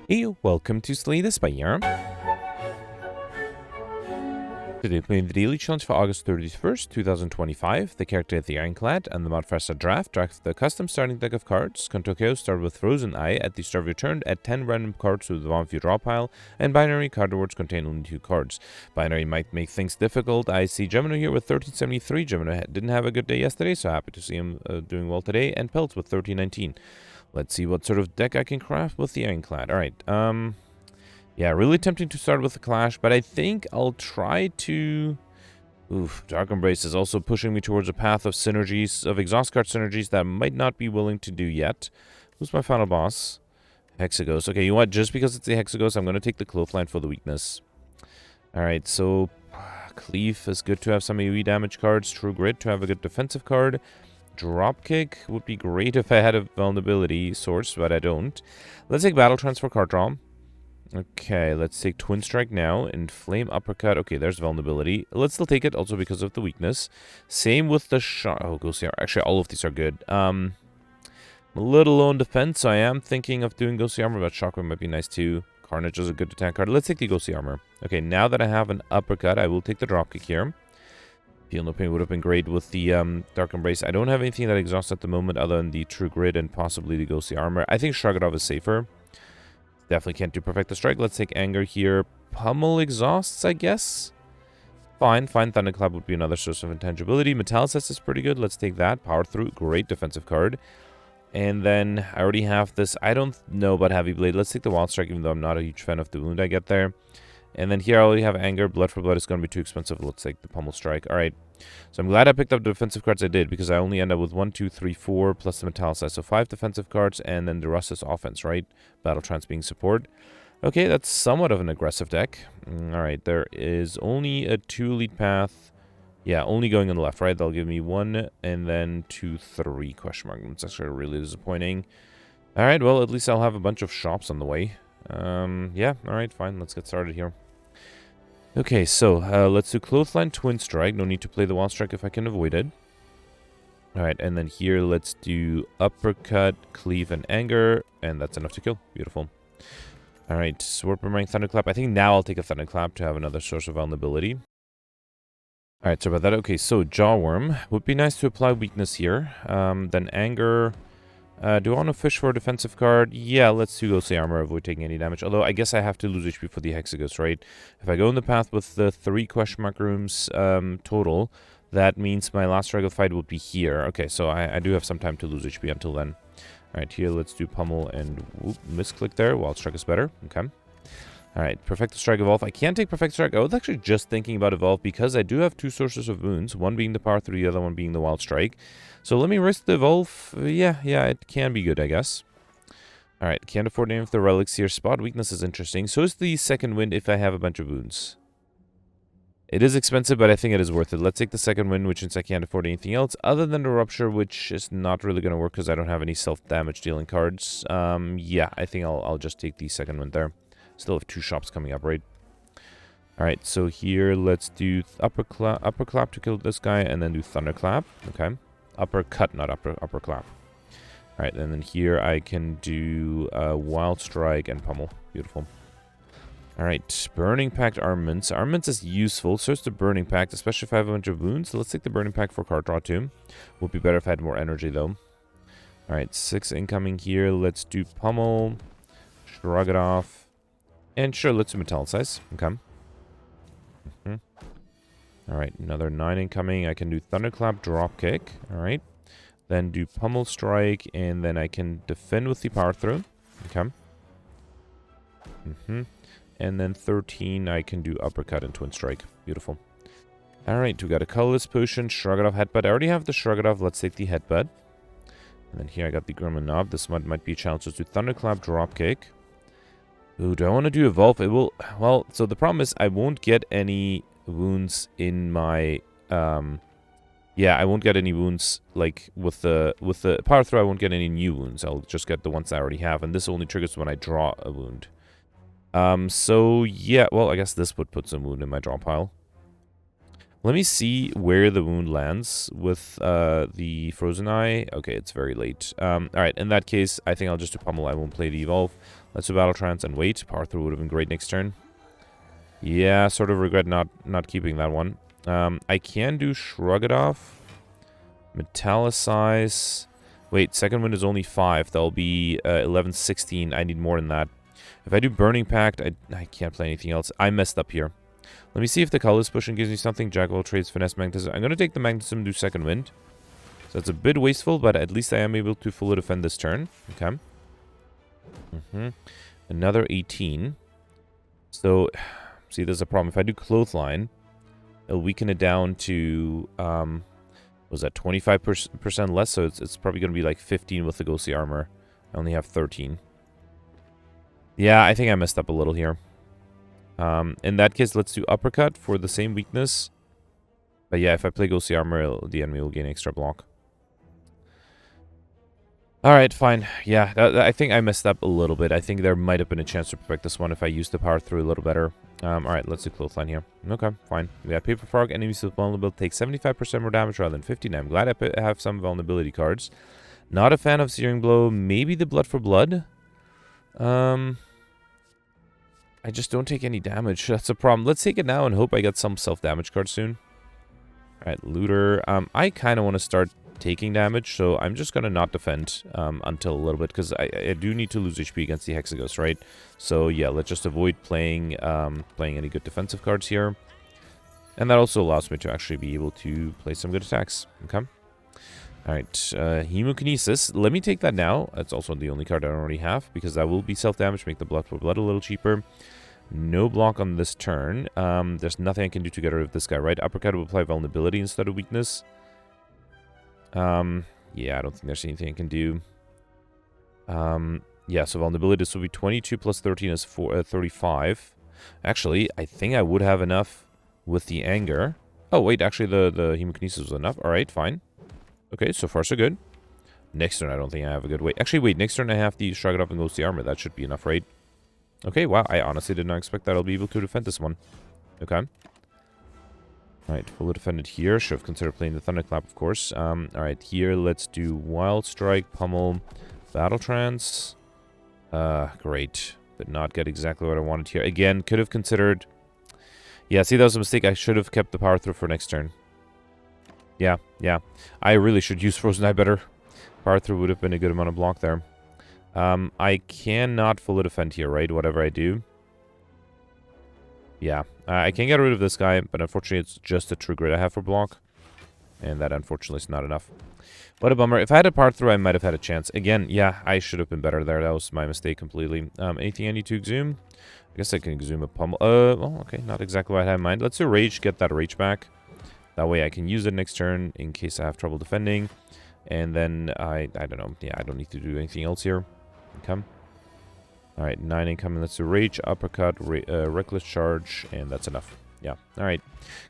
Hey, welcome to Slay the Spire. Today playing the daily challenge for August 31st, 2025. The character is the Ironclad and the modifiers are draft the custom starting deck of cards. Control Chaos start with Frozen Eye. At the start of your turn, add 10 random cards to the bottom of your draw pile, and binary card rewards contain only 2 cards. Binary might make things difficult. I see Gemino here with 1373. Gemino didn't have a good day yesterday, so happy to see him doing well today. And Peltz with 1319. Let's see what sort of deck I can craft with the Ironclad. Alright, yeah, really tempting to start with the Clash, but I think I'll try to... Dark Embrace is also pushing me towards a path of synergies, of exhaust card synergies that I might not be willing to do yet. Who's my final boss? Hexaghost. Okay, you know what? Just because it's the Hexaghost, I'm going to take the Clothesline for the weakness. Alright, so... Cleave is good to have some AoE damage cards. True Grit to have a good defensive card. Dropkick would be great if I had a vulnerability source, but I don't. Let's take Battle Transfer card draw. Okay, let's take Twin Strike now, and Flame Uppercut. Okay, there's vulnerability. Let's still take it, also because of the weakness. Same with the shot. Oh, Ghostly Armor. Actually, all of these are good. I'm a little low on defense, so I am thinking of doing Ghostly Armor, but Shockwave might be nice too. Carnage is a good attack card. Let's take the Ghostly Armor. Okay, now that I have an Uppercut, I will take the Dropkick here. Feel No Pain would have been great with the Dark Embrace. I don't have anything that exhausts at the moment other than the True Grit and possibly the Ghostly Armor. I think Shrug It Off is safer. Definitely can't do Perfect the Strike. Let's take Anger here. Pummel exhausts, I guess. Fine. Thunderclap would be another source of intangibility. Metallicist is pretty good. Let's take that. Power Through. Great defensive card. And then I already have this. I don't know about Heavy Blade. Let's take the Wild Strike, even though I'm not a huge fan of the wound I get there. And then here I already have Anger. Blood for Blood is going to be too expensive. Let's take the Pummel Strike. Alright. So I'm glad I picked up the defensive cards I did, because I only end up with 1, 2, 3, 4 plus the Metallicist. So 5 defensive cards, and then the rest is offense, right? Battle Trance being support. Okay, that's somewhat of an aggressive deck. Alright, there is only a 2 elite path. Yeah, only going on the left, right? They'll give me 1, and then 2, 3, question mark. It's actually really disappointing. Alright, well, at least I'll have a bunch of shops on the way. Yeah, alright, fine. Let's get started here. Okay, so let's do Clothesline, Twin Strike. No need to play the Wild Strike if I can avoid it. Alright, and then here let's do Uppercut, Cleave, and Anger. And that's enough to kill. Beautiful. Alright, Sword Boomerang, Thunderclap. I think now I'll take a Thunderclap to have another source of vulnerability. Alright, so about that. Okay, so Jawworm. Would be nice to apply weakness here. Then Anger... do I want to fish for a defensive card? Yeah, let's do Ghostly Armor, avoid taking any damage. Although, I guess I have to lose HP for the Hexaghost, right? If I go in the path with the 3 question mark rooms total, that means my last regular fight would be here. Okay, so I do have some time to lose HP until then. Alright, here let's do Pummel and whoop, misclick there. Wild Strike is better. Okay. Alright, Perfect Strike Evolve. I can't take Perfect Strike. I was actually just thinking about Evolve because I do have 2 sources of wounds. One being the Power Through, the other one being the Wild Strike. So let me risk the Evolve. Yeah, it can be good, I guess. Alright, can't afford any of the relics here. Spot Weakness is interesting. So is the Second Wind if I have a bunch of wounds. It is expensive, but I think it is worth it. Let's take the Second Wind, which since I can't afford anything else other than the Rupture, which is not really going to work because I don't have any self-damage dealing cards. Yeah, I think I'll just take the Second Wind there. Still have 2 shops coming up, right? Alright, so here let's do upper clap to kill this guy, and then do Thunderclap. Okay. Uppercut, not upper clap. Alright, and then here I can do Wild Strike and Pummel. Beautiful. Alright, Burning Pact Armaments. Armaments is useful, so is the Burning Pact, especially if I have a bunch of wounds. So let's take the Burning Pact for card draw too. Would be better if I had more energy though. Alright, 6 incoming here. Let's do Pummel. Shrug It Off. And sure, let's do Metallicize. Okay. Alright, another 9 incoming. I can do Thunderclap, Dropkick. Alright. Then do Pummel Strike, and then I can defend with the Power Through. Okay. And then 13, I can do Uppercut and Twin Strike. Beautiful. Alright, we got a Colorless Potion, Shrug It Off, Headbutt. I already have the Shrug It Off. Let's take the Headbutt. And then here I got the Gremlin Knob. This one might be a challenge. Let's do Thunderclap, Dropkick. Ooh, do I want to do Evolve? It will... Well, so the problem is I won't get any wounds in my... Yeah, I won't get any wounds, like, with the Power Throw, I won't get any new wounds. I'll just get the ones I already have, and this only triggers when I draw a wound. So, yeah, well, I guess this would put some wound in my draw pile. Let me see where the wound lands with the Frozen Eye. Okay, it's very late. Alright, in that case, I think I'll just do Pummel. I won't play the Evolve. Let's do Battle Trance and wait. Power Through would have been great next turn. Yeah, sort of regret not keeping that one. I can do Shrug It Off. Metallicize. Wait, second wind is only 5. That'll be 11, 16. I need more than that. If I do Burning Pact, I can't play anything else. I messed up here. Let me see if the Colorless Potion gives me something. Jack of all trades, Finesse, Magnetism. I'm going to take the Magnetism and do second wind. So it's a bit wasteful, but at least I am able to fully defend this turn. Okay. Another 18. So, see, there's a problem. If I do Clothesline, it'll weaken it down to, was that 25% less? So it's probably going to be like 15 with the Ghostly Armor. I only have 13. Yeah, I think I messed up a little here. In that case, let's do Uppercut for the same weakness. But yeah, if I play Ghostly Armor, the enemy will gain extra block. Alright, fine. Yeah, I think I messed up a little bit. I think there might have been a chance to perfect this one if I used the Power Through a little better. Alright, let's do Clothesline here. Okay, fine. We got Paper Frog. Enemies with vulnerable take 75% more damage rather than 15. I'm glad I have some vulnerability cards. Not a fan of Searing Blow. Maybe the Blood for Blood. I just don't take any damage. That's a problem. Let's take it now and hope I get some self-damage cards soon. Alright, Looter. I kind of want to start taking damage, so I'm just going to not defend until a little bit, because I do need to lose HP against the Hexaghost, right? So yeah, let's just avoid playing any good defensive cards here. And that also allows me to actually be able to play some good attacks. Okay. Alright, Hemokinesis. Let me take that now. That's also the only card I don't already have, because that will be self-damage, make the Blood for Blood a little cheaper. No block on this turn. There's nothing I can do to get rid of this guy, right? Uppercut will apply vulnerability instead of weakness. Yeah, I don't think there's anything I can do. Yeah, so vulnerability, this will be 22 plus 13 is 35. Actually, I think I would have enough with the Anger. Oh, wait, actually, the Hemokinesis was enough. Alright, fine. Okay, so far so good. Next turn, I don't think I have a good way. Actually, wait, next turn I have the Shrug It Off and Ghostly Armor. That should be enough, right? Okay, wow, I honestly did not expect that I'll be able to defend this one. Okay. Alright, fully defended here. Should have considered playing the Thunderclap, of course. Alright, here, let's do Wild Strike, Pummel, Battle Trance. Great. Did not get exactly what I wanted here. Again, could have considered... Yeah, see, that was a mistake. I should have kept the Power Through for next turn. Yeah. I really should use Frozen Eye better. Power Through would have been a good amount of block there. I cannot fully defend here, right? Whatever I do. Yeah. I can get rid of this guy, but unfortunately it's just a true grid I have for block. And that unfortunately is not enough. What a bummer. If I had a Power Through, I might have had a chance. Again, yeah, I should have been better there. That was my mistake completely. Anything I need to exhume? I guess I can exhume a Pummel. Well, okay, not exactly what I had in mind. Let's do Rage, get that Rage back. That way I can use it next turn in case I have trouble defending. And then I don't know. Yeah, I don't need to do anything else here. Okay. Alright, 9 incoming. Let's do Rage, Uppercut, Reckless Charge, and that's enough. Yeah, alright.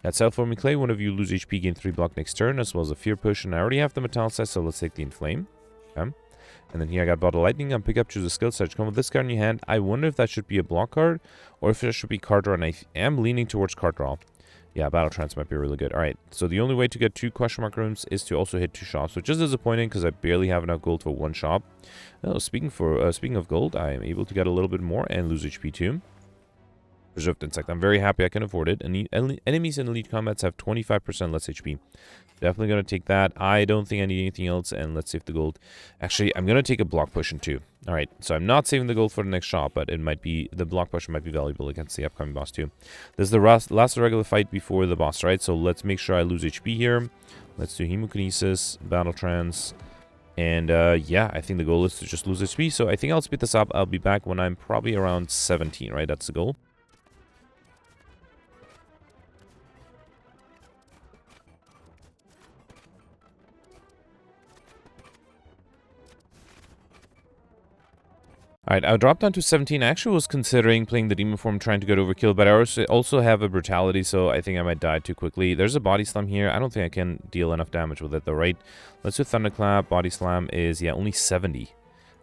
Got Self-Forming Clay. One of you lose HP, gain 3 block next turn, as well as a Fear Potion. I already have the Metallicize, so let's take the Inflame. Okay. And then here I got Bottle Lightning. On pick up, choose a skill set. Come with this card in your hand. I wonder if that should be a block card, or if it should be card draw, and I am leaning towards card draw. Yeah, Battle Trance might be really good. Alright, so the only way to get 2 question mark rooms is to also hit 2 shops, which is disappointing because I barely have enough gold for 1 shop. Oh, speaking of gold, I am able to get a little bit more and lose HP too. Preserved Insect. I'm very happy I can afford it. Enemies in Elite Combats have 25% less HP. Definitely going to take that. I don't think I need anything else, and let's save the gold. Actually, I'm going to take a block potion too. Alright, so I'm not saving the gold for the next shop, but it might be, the block potion might be valuable against the upcoming boss too. This is the last regular fight before the boss, right? So let's make sure I lose HP here. Let's do Hemokinesis, Battle Trance, and yeah, I think the goal is to just lose HP, so I think I'll speed this up. I'll be back when I'm probably around 17, right? That's the goal. Alright, I dropped down to 17. I actually was considering playing the Demon Form, trying to get overkill, but I also have a Brutality, so I think I might die too quickly. There's a Body Slam here. I don't think I can deal enough damage with it though, right? Let's do Thunderclap. Body Slam is, yeah, only 70.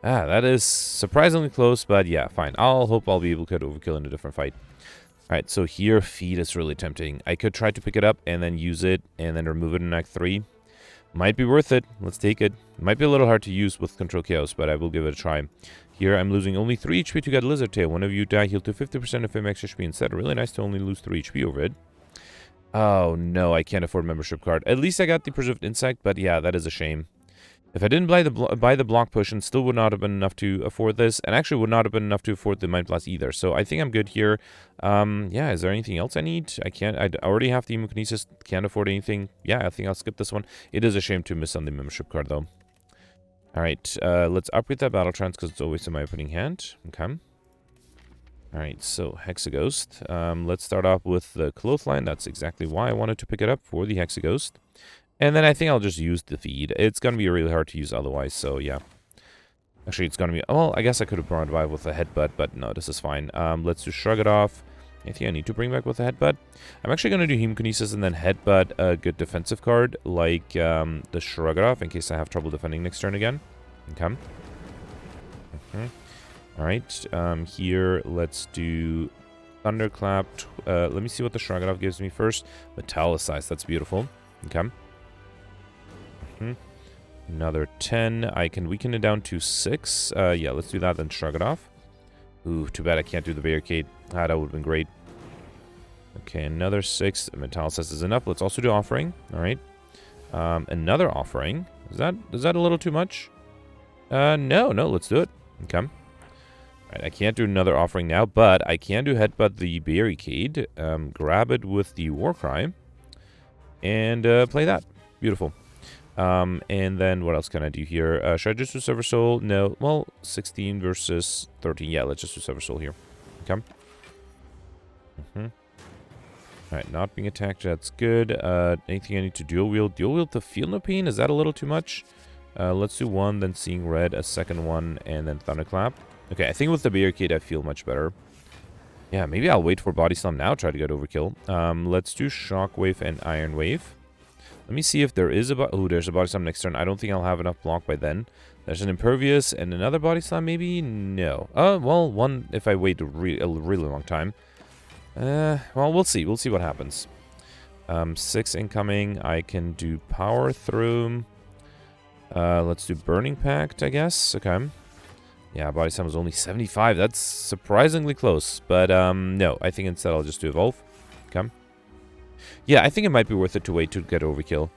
Ah, that is surprisingly close, but yeah, fine. I'll hope I'll be able to get overkill in a different fight. Alright, so here, feed is really tempting. I could try to pick it up and then use it and then remove it in Act 3. Might be worth it. Let's take it. Might be a little hard to use with Control Chaos, but I will give it a try. Here, I'm losing only 3 HP to get Lizard Tail. One of you die, heal to 50% of max HP instead. Really nice to only lose 3 HP over it. Oh, no, I can't afford membership card. At least I got the Preserved Insect, but yeah, that is a shame. If I didn't buy the block potion, still would not have been enough to afford this, and actually would not have been enough to afford the Mind Blast either. So I think I'm good here. Yeah, is there anything else I need? I already have the Hemokinesis, can't afford anything. Yeah, I think I'll skip this one. It is a shame to miss on the membership card, though. Alright, let's upgrade that Battle Trance, because it's always in my opening hand. Okay. Alright, so Hexaghost. Let's start off with the Clothesline. That's exactly why I wanted to pick it up, for the Hexaghost. And then I think I'll just use the feed. It's going to be really hard to use otherwise, so yeah. Actually, it's going to be... Well, I guess I could have brought it by with a Headbutt, but no, this is fine. Let's just Shrug it off. Anything I need to bring back with a Headbutt? I'm actually going to do Hemokinesis and then Headbutt a good defensive card, like the Shrug it off, in case I have trouble defending next turn again. Okay. Alright, here, let's do Thunderclap. Let me see what the Shrug it off gives me first. Metallicize, that's beautiful. Okay. Another 10. I can weaken it down to 6. Yeah, let's do that, then Shrug it off. Ooh, too bad I can't do the Barricade. Ah, that would have been great. Okay, another 6. Metallicize is enough. Let's also do Offering. Alright. Another Offering. Is that a little too much? No, let's do it. Okay. Alright, I can't do another Offering now, but I can do Headbutt the Barricade. Grab it with the Warcry. And play that. Beautiful. And then what else can I do here? Should I just do Sever Soul? No. Well, 16 versus 13. Yeah, let's just do Sever Soul here. Okay. Alright, not being attacked. That's good. Anything I need to dual wield? Dual wield to Feel No Pain? Is that a little too much? Let's do one, then Seeing Red, a second one, and then Thunderclap. Okay, I think with the Barricade I feel much better. Yeah, maybe I'll wait for Body Slam now, try to get Overkill. Let's do Shockwave and Iron Wave. Let me see if there is a... Oh, there's a Body Slam next turn. I don't think I'll have enough block by then. There's an Impervious and another Body Slam, maybe? No. Well, one if I wait a really long time. Well, we'll see. We'll see what happens. 6 incoming. I can do Power Through. Let's do Burning Pact, I guess. Okay. Yeah, Body Slam was only 75. That's surprisingly close. But, no. I think instead I'll just do Evolve. Okay. Yeah, I think it might be worth it to wait to get Overkill.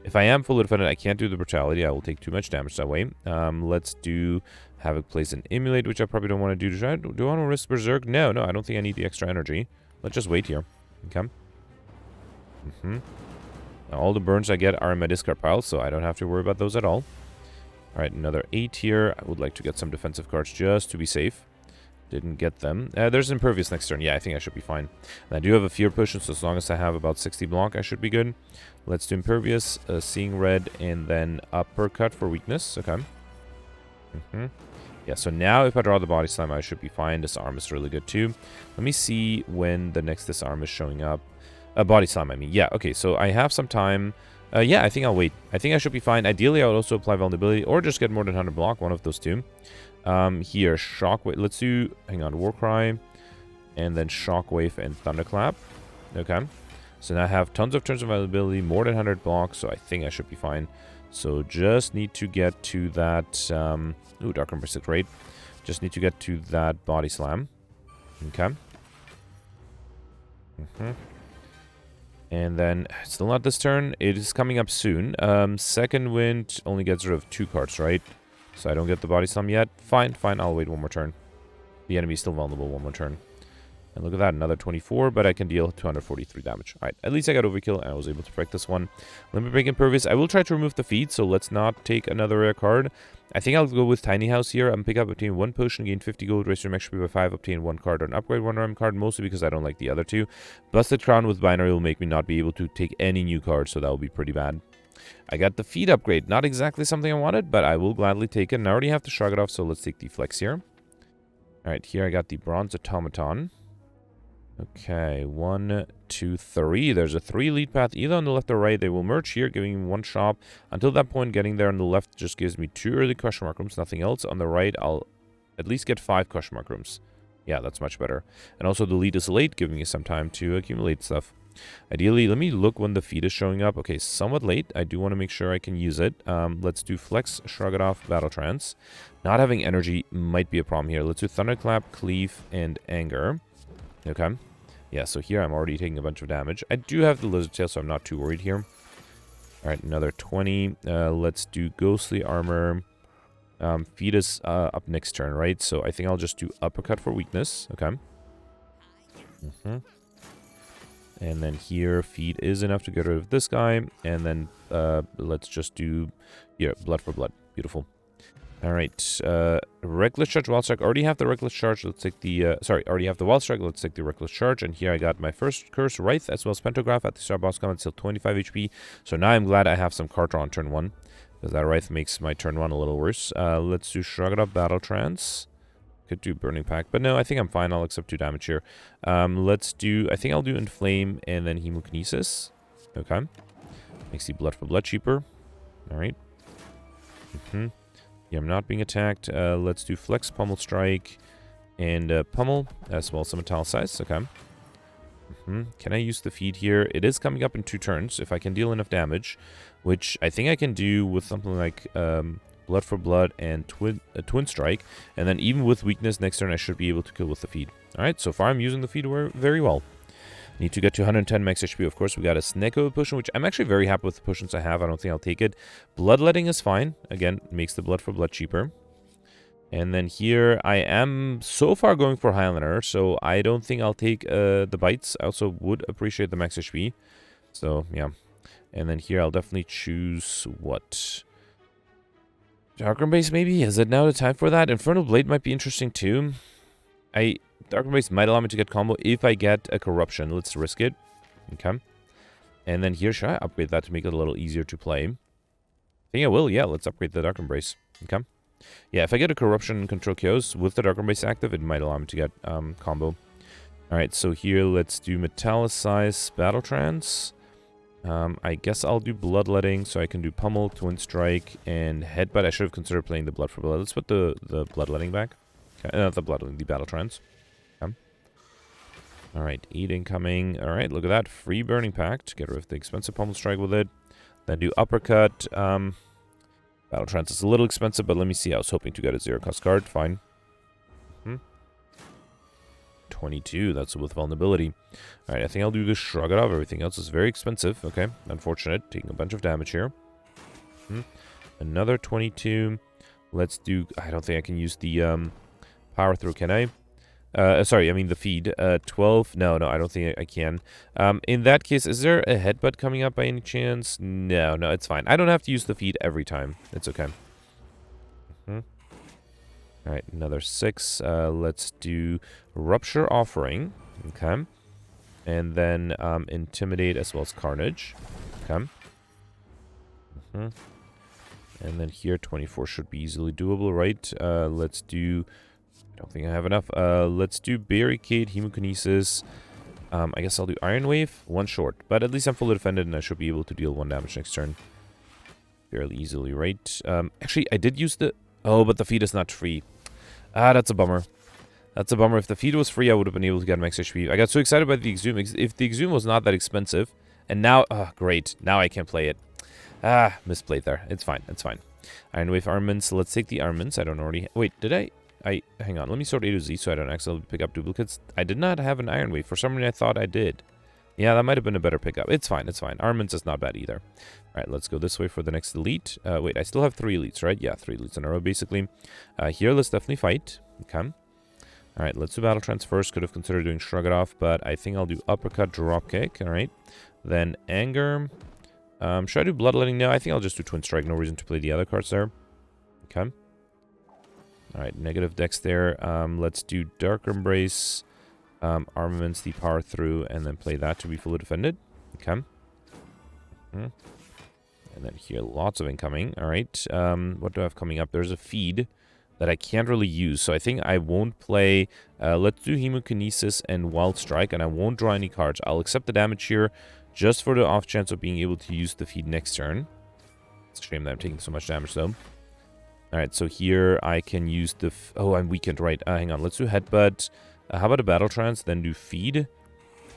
If I am fully defended, I can't do the Brutality. I will take too much damage that way. Let's do Havoc Place and Emulate, which I probably don't want to do. Do I want to risk Berserk? No, I don't think I need the extra energy. Let's just wait here. Okay. Now, all the burns I get are in my discard pile, so I don't have to worry about those at all. Alright, another 8 here. I would like to get some defensive cards just to be safe. Didn't get them. There's Impervious next turn. Yeah, I think I should be fine. And I do have a Fear Potion, so as long as I have about 60 block, I should be good. Let's do Impervious, Seeing Red, and then Uppercut for weakness. Okay. Yeah, so now if I draw the Body Slam, I should be fine. Disarm is really good too. Let me see when the next Disarm is showing up. Body Slam, I mean. Yeah, okay, so I have some time. Yeah, I think I'll wait. I think I should be fine. Ideally, I would also apply Vulnerability, or just get more than 100 block, one of those two. Here, Shockwave. Let's do, hang on, Warcry, and then Shockwave and Thunderclap. Okay. So now I have tons of turns of availability, more than 100 blocks, so I think I should be fine. So just need to get to that, ooh, Dark Embrace is great. Just need to get to that Body Slam. Okay. And then, still not this turn. It is coming up soon. Second Wind only gets rid of 2 cards, right? So I don't get the Body Slam yet. Fine, I'll wait one more turn. The enemy is still vulnerable one more turn. And look at that, another 24, but I can deal 243 damage. Alright, at least I got Overkill, and I was able to break this one. Let me break Impervious. I will try to remove the feed, so let's not take another rare card. I think I'll go with Tiny House here. I'm pick up, obtain 1 potion, gain 50 gold, raise your max HP by 5, obtain 1 card, or an upgrade 1 RAM card, mostly because I don't like the other 2. Busted Crown with Binary will make me not be able to take any new cards, so that will be pretty bad. I got the feed upgrade. Not exactly something I wanted, but I will gladly take it. And I already have to Shrug it off, so let's take the Flex here. Alright, here I got the Bronze Automaton. Okay, 1, 2, 3. There's a 3 lead path, either on the left or right. They will merge here, giving me 1 shop. Until that point, getting there on the left just gives me 2 early question mark rooms, nothing else. On the right, I'll at least get 5 question mark rooms. Yeah, that's much better. And also the lead is late, giving me some time to accumulate stuff. Ideally, let me look when the feed is showing up. Okay, somewhat late. I do want to make sure I can use it. Let's do Flex, Shrug It Off, Battle Trance. Not having energy might be a problem here. Let's do Thunderclap, Cleave, and Anger. Okay. Yeah, so here I'm already taking a bunch of damage. I do have the Lizard Tail, so I'm not too worried here. Alright, another 20. Let's do Ghostly Armor. Feed is up next turn, right? So I think I'll just do Uppercut for weakness. Okay. And then here, feed is enough to get rid of this guy. And then let's just do, yeah, blood for blood. Beautiful. All right. Reckless Charge, Wild Strike. Already have the Reckless Charge. Let's take the, already have the Wild Strike. Let's take the Reckless Charge. And here I got my first Curse, Wraith, as well as Pantograph at the start boss combat, still 25 HP. So now I'm glad I have some card draw on turn 1. Because that Wraith makes my turn 1 a little worse. Let's do Shrug It Up, Battle Trance. Could do Burning Pact, but no, I think I'm fine. I'll accept 2 damage here. Let's do, I think I'll do Inflame and then Hemokinesis. Okay. Makes the Blood for Blood cheaper. Alright. Yeah, I'm not being attacked. Let's do Flex, Pummel Strike, and Pummel, as well as some Metallicize. Okay. Can I use the feed here? It is coming up in 2 turns, if I can deal enough damage, which I think I can do with something like Blood for Blood and Twin Strike, and then even with weakness next turn I should be able to kill with the feed. Alright, so far I'm using the feed very well. Need to get to 110 max HP. Of course, we got a Snecko potion, which I'm actually very happy with the potions I have. I don't think I'll take it. Bloodletting is fine. Again, makes the Blood for Blood cheaper. And then here, I am so far going for Highlander, so I don't think I'll take the bites. I also would appreciate the max HP. So, yeah. And then here, I'll definitely choose what? Darkroom Base, maybe? Is it now the time for that? Infernal Blade might be interesting, too. Darkroom Base might allow me to get combo if I get a Corruption. Let's risk it. Okay. And then here, should I upgrade that to make it a little easier to play? I think I will, yeah. Let's upgrade the Dark Embrace. Okay. Yeah, if I get a Corruption and Control Chaos with the Dark Embrace active, it might allow me to get combo. Alright, so here, let's do Metallicize, Battle Trance. I guess I'll do Bloodletting, so I can do Pummel, Twin Strike, and Headbutt. I should have considered playing the Blood for Blood. Let's put the Bloodletting back. Okay, not the Bloodletting, the Battle Trance. Okay. Alright, 8 incoming. Alright, look at that. Free Burning Pact. Get rid of the expensive Pummel Strike with it. Then do Uppercut. Battle Trance is a little expensive, but let me see. I was hoping to get a 0-cost card. Fine. 22. That's with vulnerability. Alright, I think I'll do the Shrug It Off. Everything else is very expensive. Okay, unfortunate. Taking a bunch of damage here. Another 22. Let's do... I don't think I can use the Power Through, can I? Sorry, I mean the feed. 12. No, I don't think I can. In that case, is there a Headbutt coming up by any chance? No, it's fine. I don't have to use the feed every time. It's okay. Alright, another 6. Let's do Rupture Offering. Okay. And then Intimidate as well as Carnage. Okay. And then here, 24 should be easily doable, right? Let's do... I don't think I have enough. Let's do Barricade, Hemokinesis. I guess I'll do Iron Wave. 1 short. But at least I'm fully defended and I should be able to deal 1 damage next turn. Fairly easily, right? Actually, I did use the... Oh, but the feed is not free. Ah, that's a bummer. That's a bummer. If the feed was free, I would have been able to get max HP. I got so excited by the Exhume. If the Exhume was not that expensive, and now... Oh, great. Now I can't play it. Ah, misplayed there. It's fine. It's fine. Iron Wave Armaments. Let's take the Armaments. I don't already... Wait, did I... Hang on, let me sort A to Z so I don't accidentally pick up duplicates. I did not have an Iron Wave. For some reason, I thought I did. Yeah, that might have been a better pickup. It's fine, it's fine. Armaments is not bad either. Alright, let's go this way for the next elite. Wait, I still have 3 elites, right? Yeah, 3 elites in a row, basically. Here, let's definitely fight. Okay. Alright, let's do Battle Trance first. Could have considered doing Shrug It Off, but I think I'll do Uppercut, Dropkick. Alright. Then Anger. Should I do Bloodletting? No, I think I'll just do Twin Strike. No reason to play the other cards there. Okay. Alright, negative dex there. Let's do Dark Embrace, Armaments, the Power Through, and then play that to be fully defended. Okay. And then here, lots of incoming. Alright, what do I have coming up? There's a feed that I can't really use, so I think I won't play... let's do Hemokinesis and Wild Strike, and I won't draw any cards. I'll accept the damage here, just for the off chance of being able to use the feed next turn. It's a shame that I'm taking so much damage, though. Alright, so here I can use the... Oh, I'm weakened, right. Hang on, let's do Headbutt. How about a battle trance, then do feed,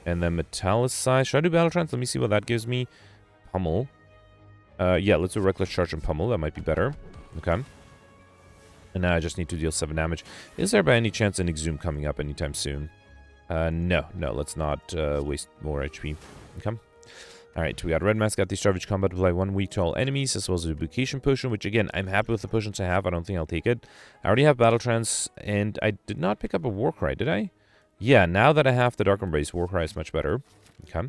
and then metallicize. Should I do battle trance? Let me see what that gives me. Pummel. Yeah, let's do reckless charge and pummel. That might be better. Okay. And now I just need to deal 7 damage. Is there by any chance an exhume coming up anytime soon? No, let's not waste more HP. Okay. Alright, we got Red Mask, got the Starvage Combat, apply 1 week to all enemies, as well as a duplication potion, which again, I'm happy with the potions I have. I don't think I'll take it. I already have Battle Trance, and I did not pick up a Warcry, did I? Yeah, now that I have the Dark Embrace, Warcry is much better. Okay.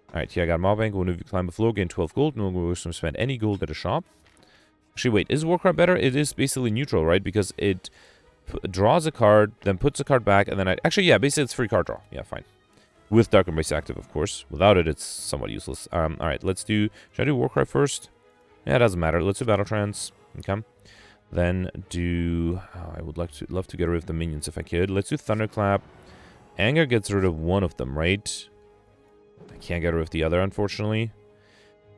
Alright, here I got Mob Bank. When you climb a floor, gain 12 gold. No longer wish to spend any gold at a shop. Actually, wait, is Warcry better? It is basically neutral, right? Because it draws a card, then puts a card back, and then actually, yeah, basically it's free card draw. Yeah, fine. With Dark Embrace active, of course. Without it, it's somewhat useless. Alright, let's do... Should I do Warcry first? Yeah, it doesn't matter. Let's do Battle Trance. Okay. Then do... Oh, I would love to get rid of the minions if I could. Let's do Thunderclap. Anger gets rid of one of them, right? I can't get rid of the other, unfortunately.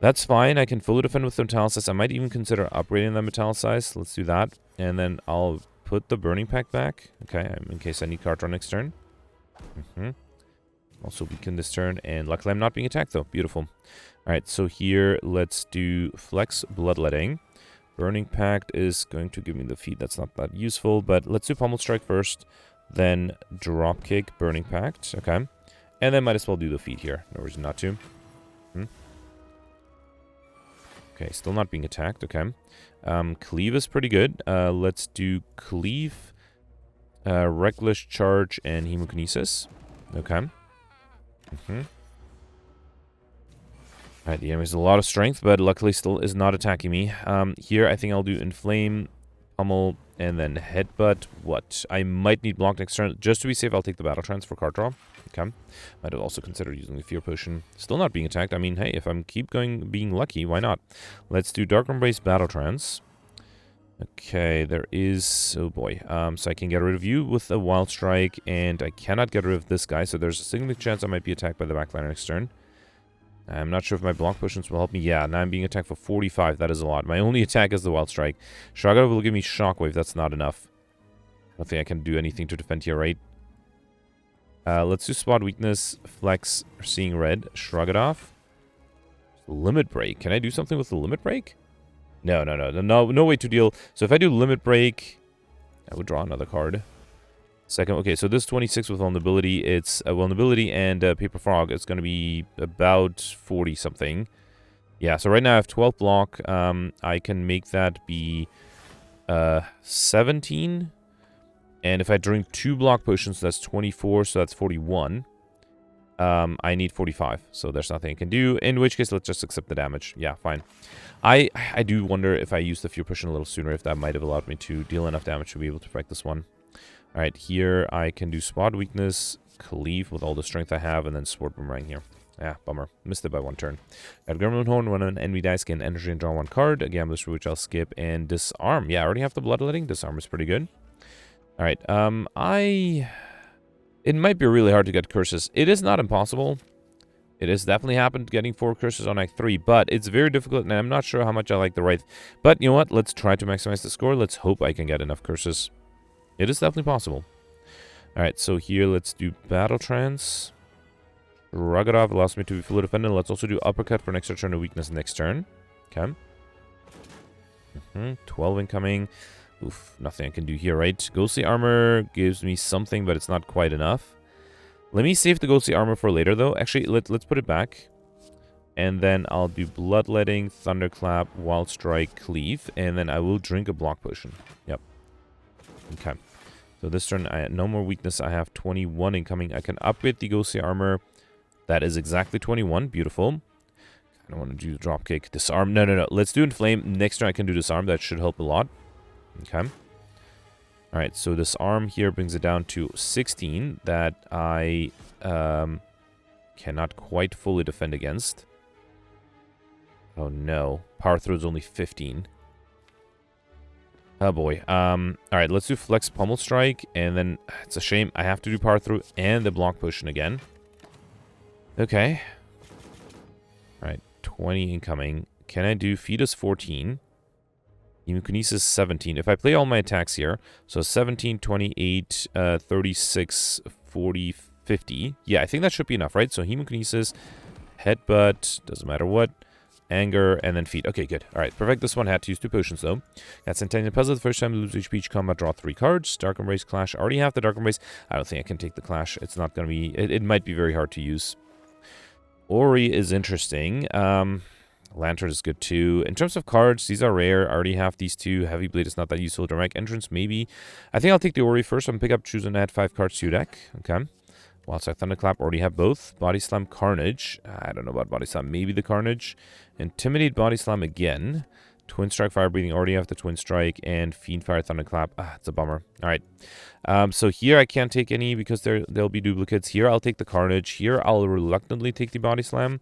That's fine. I can fully defend with the Metallicize. I might even consider upgrading the Metallicize. Let's do that. And then I'll put the Burning Pact back. Okay, in case I need card draw next turn. Also weaken this turn, and luckily I'm not being attacked though. Beautiful. Alright, so here let's do Flex Bloodletting. Burning Pact is going to give me the feed. That's not that useful, but let's do Pummel Strike first. Then Dropkick, Burning Pact. Okay. And then might as well do the feed here. No reason not to. Okay, still not being attacked. Okay. Cleave is pretty good. Let's do Cleave, Reckless Charge, and Hemokinesis. Okay. Alright, the enemy has a lot of strength, but luckily still is not attacking me. Here, I think I'll do Inflame, Pummel, and then Headbutt. What? I might need block next turn. Just to be safe, I'll take the Battle Trance for card draw. Okay. Might have also considered using the Fear Potion. Still not being attacked. I mean, hey, if I'm keep going being lucky, why not? Let's do Dark Embrace Battle Trance. Okay, there is... Oh boy. So I can get rid of you with a Wild Strike, and I cannot get rid of this guy, so there's a significant chance I might be attacked by the backliner next turn. I'm not sure if my block potions will help me. Yeah, now I'm being attacked for 45. That is a lot. My only attack is the Wild Strike. Shroud will give me Shockwave. That's not enough. I don't think I can do anything to defend here, right? Let's do Spot Weakness, Flex, Seeing Red, Shrug it off. Limit Break. Can I do something with the Limit Break? No way to deal. So if I do Limit Break, I would draw another card. Second, okay, so this 26 with Vulnerability, it's Vulnerability and Paper Frog. It's going to be about 40 something. Yeah, so right now I have 12 block. I can make that be 17. And if I drink 2 block potions, that's 24, so that's 41. I need 45, so there's nothing I can do. In which case, let's just accept the damage. Yeah, fine. I do wonder if I used the Fear Potion a little sooner, if that might have allowed me to deal enough damage to be able to fight this one. Alright, here I can do Spot Weakness, Cleave with all the strength I have, and then Sword Boomerang here. Yeah, bummer. Missed it by 1 turn. Got Gremlin Horn. When an enemy dies, gain energy and draw 1 card. A Gambler's Root, which I'll skip, and Disarm. Yeah, I already have the Bloodletting. Disarm is pretty good. Alright, it might be really hard to get curses. It is not impossible. It has definitely happened getting 4 curses on Act 3, but it's very difficult, and I'm not sure how much I like the Wraith. But you know what? Let's try to maximize the score. Let's hope I can get enough curses. It is definitely possible. Alright, so here let's do Battle Trance. Shrug it off allows me to be fully defended. Let's also do Uppercut for an extra turn of weakness next turn. Okay. 12 incoming. Oof, nothing I can do here, right? Ghostly Armor gives me something, but it's not quite enough. Let me save the Ghostly Armor for later, though. Actually, let's put it back. And then I'll do Bloodletting, Thunderclap, Wild Strike, Cleave, and then I will drink a block potion. Yep. Okay. So this turn, no more weakness. I have 21 incoming. I can upgrade the Ghostly Armor. That is exactly 21. Beautiful. I don't want to do Dropkick. Disarm. No. Let's do Inflame. Next turn I can do Disarm. That should help a lot. Okay. Alright, so Disarm here brings it down to 16 that I cannot quite fully defend against. Oh no. Power Throw is only 15. Oh boy. Alright, let's do Flex Pummel Strike, and then it's a shame I have to do Power Throw and the Block Potion again. Okay. Alright, 20 incoming. Can I do Fetus 14? Hemokinesis 17. If I play all my attacks here, so 17, 28, 36, 40, 50. Yeah, I think that should be enough, right? So Hemokinesis, Headbutt, doesn't matter what, Anger, and then Feed. Okay, good. All right, perfect. This one had to use 2 potions, though. Got Centennial Puzzle. The first time you lose HP each combat, draw 3 cards. Dark Embrace, Clash. I already have the Dark Embrace. I don't think I can take the Clash. It's not going to be... It might be very hard to use. Ori is interesting. Lantern is good too. In terms of cards, these are rare. I already have these 2. Heavy Blade is not that useful. Direct Entrance, maybe. I think I'll take the Ori first. I'm going to pick up, choose, and add 5 cards to your deck. Okay. Wildside Thunderclap, already have both. Body Slam, Carnage. I don't know about Body Slam. Maybe the Carnage. Intimidate, Body Slam again. Twin Strike, Fire Breathing, already have the Twin Strike. And Fiend Fire, Thunderclap. It's a bummer. All right. So here I can't take any because there'll be duplicates. Here I'll take the Carnage. Here I'll reluctantly take the Body Slam.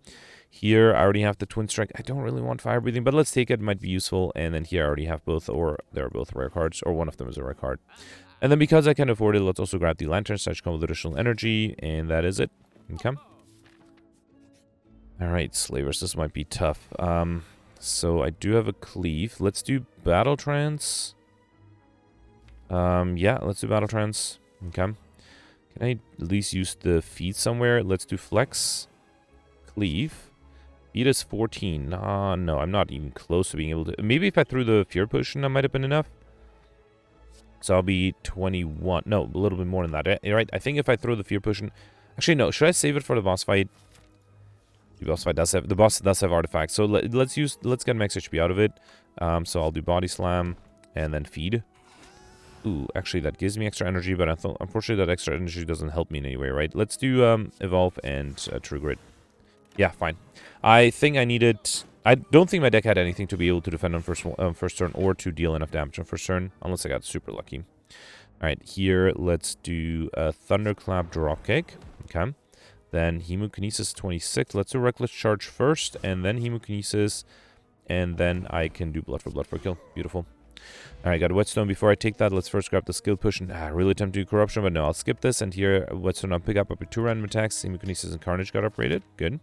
Here, I already have the Twin Strike. I don't really want Fire Breathing, but let's take it. It might be useful. And then here, I already have both, or they're both rare cards, or one of them is a rare card. And then because I can afford it, let's also grab the Lantern, such come with additional energy, and that is it. Okay. All right, Slavers, this might be tough. So I do have a Cleave. Let's do Battle Trance. Yeah, let's do Battle Trance. Okay. Can I at least use the Feed somewhere? Let's do Flex. Cleave. Feed is 14. No, I'm not even close to being able to... Maybe if I threw the Fear Potion, that might have been enough. So I'll be 21. No, a little bit more than that. Right? I think if I throw the Fear Potion... Actually, no. Should I save it for the boss fight? The boss fight does have... The boss does have artifacts. So let's get max HP out of it. So I'll do Body Slam and then Feed. Ooh, actually, that gives me extra energy, but unfortunately, that extra energy doesn't help me in any way, right? Let's do Evolve and Trigger it. Yeah, fine. I think I needed... I don't think my deck had anything to be able to defend on first turn or to deal enough damage on first turn, unless I got super lucky. Alright, here, let's do a Thunderclap Dropkick. Okay. Then Hemokinesis 26. Let's do Reckless Charge first, and then Hemokinesis, and then I can do Blood for Kill. Beautiful. Alright, got a Whetstone. Before I take that, let's first grab the Skill Potion. Really tempted to do Corruption, but no, I'll skip this, and here, Whetstone, I'll pick up 2 random attacks. Hemokinesis and Carnage got upgraded. Good.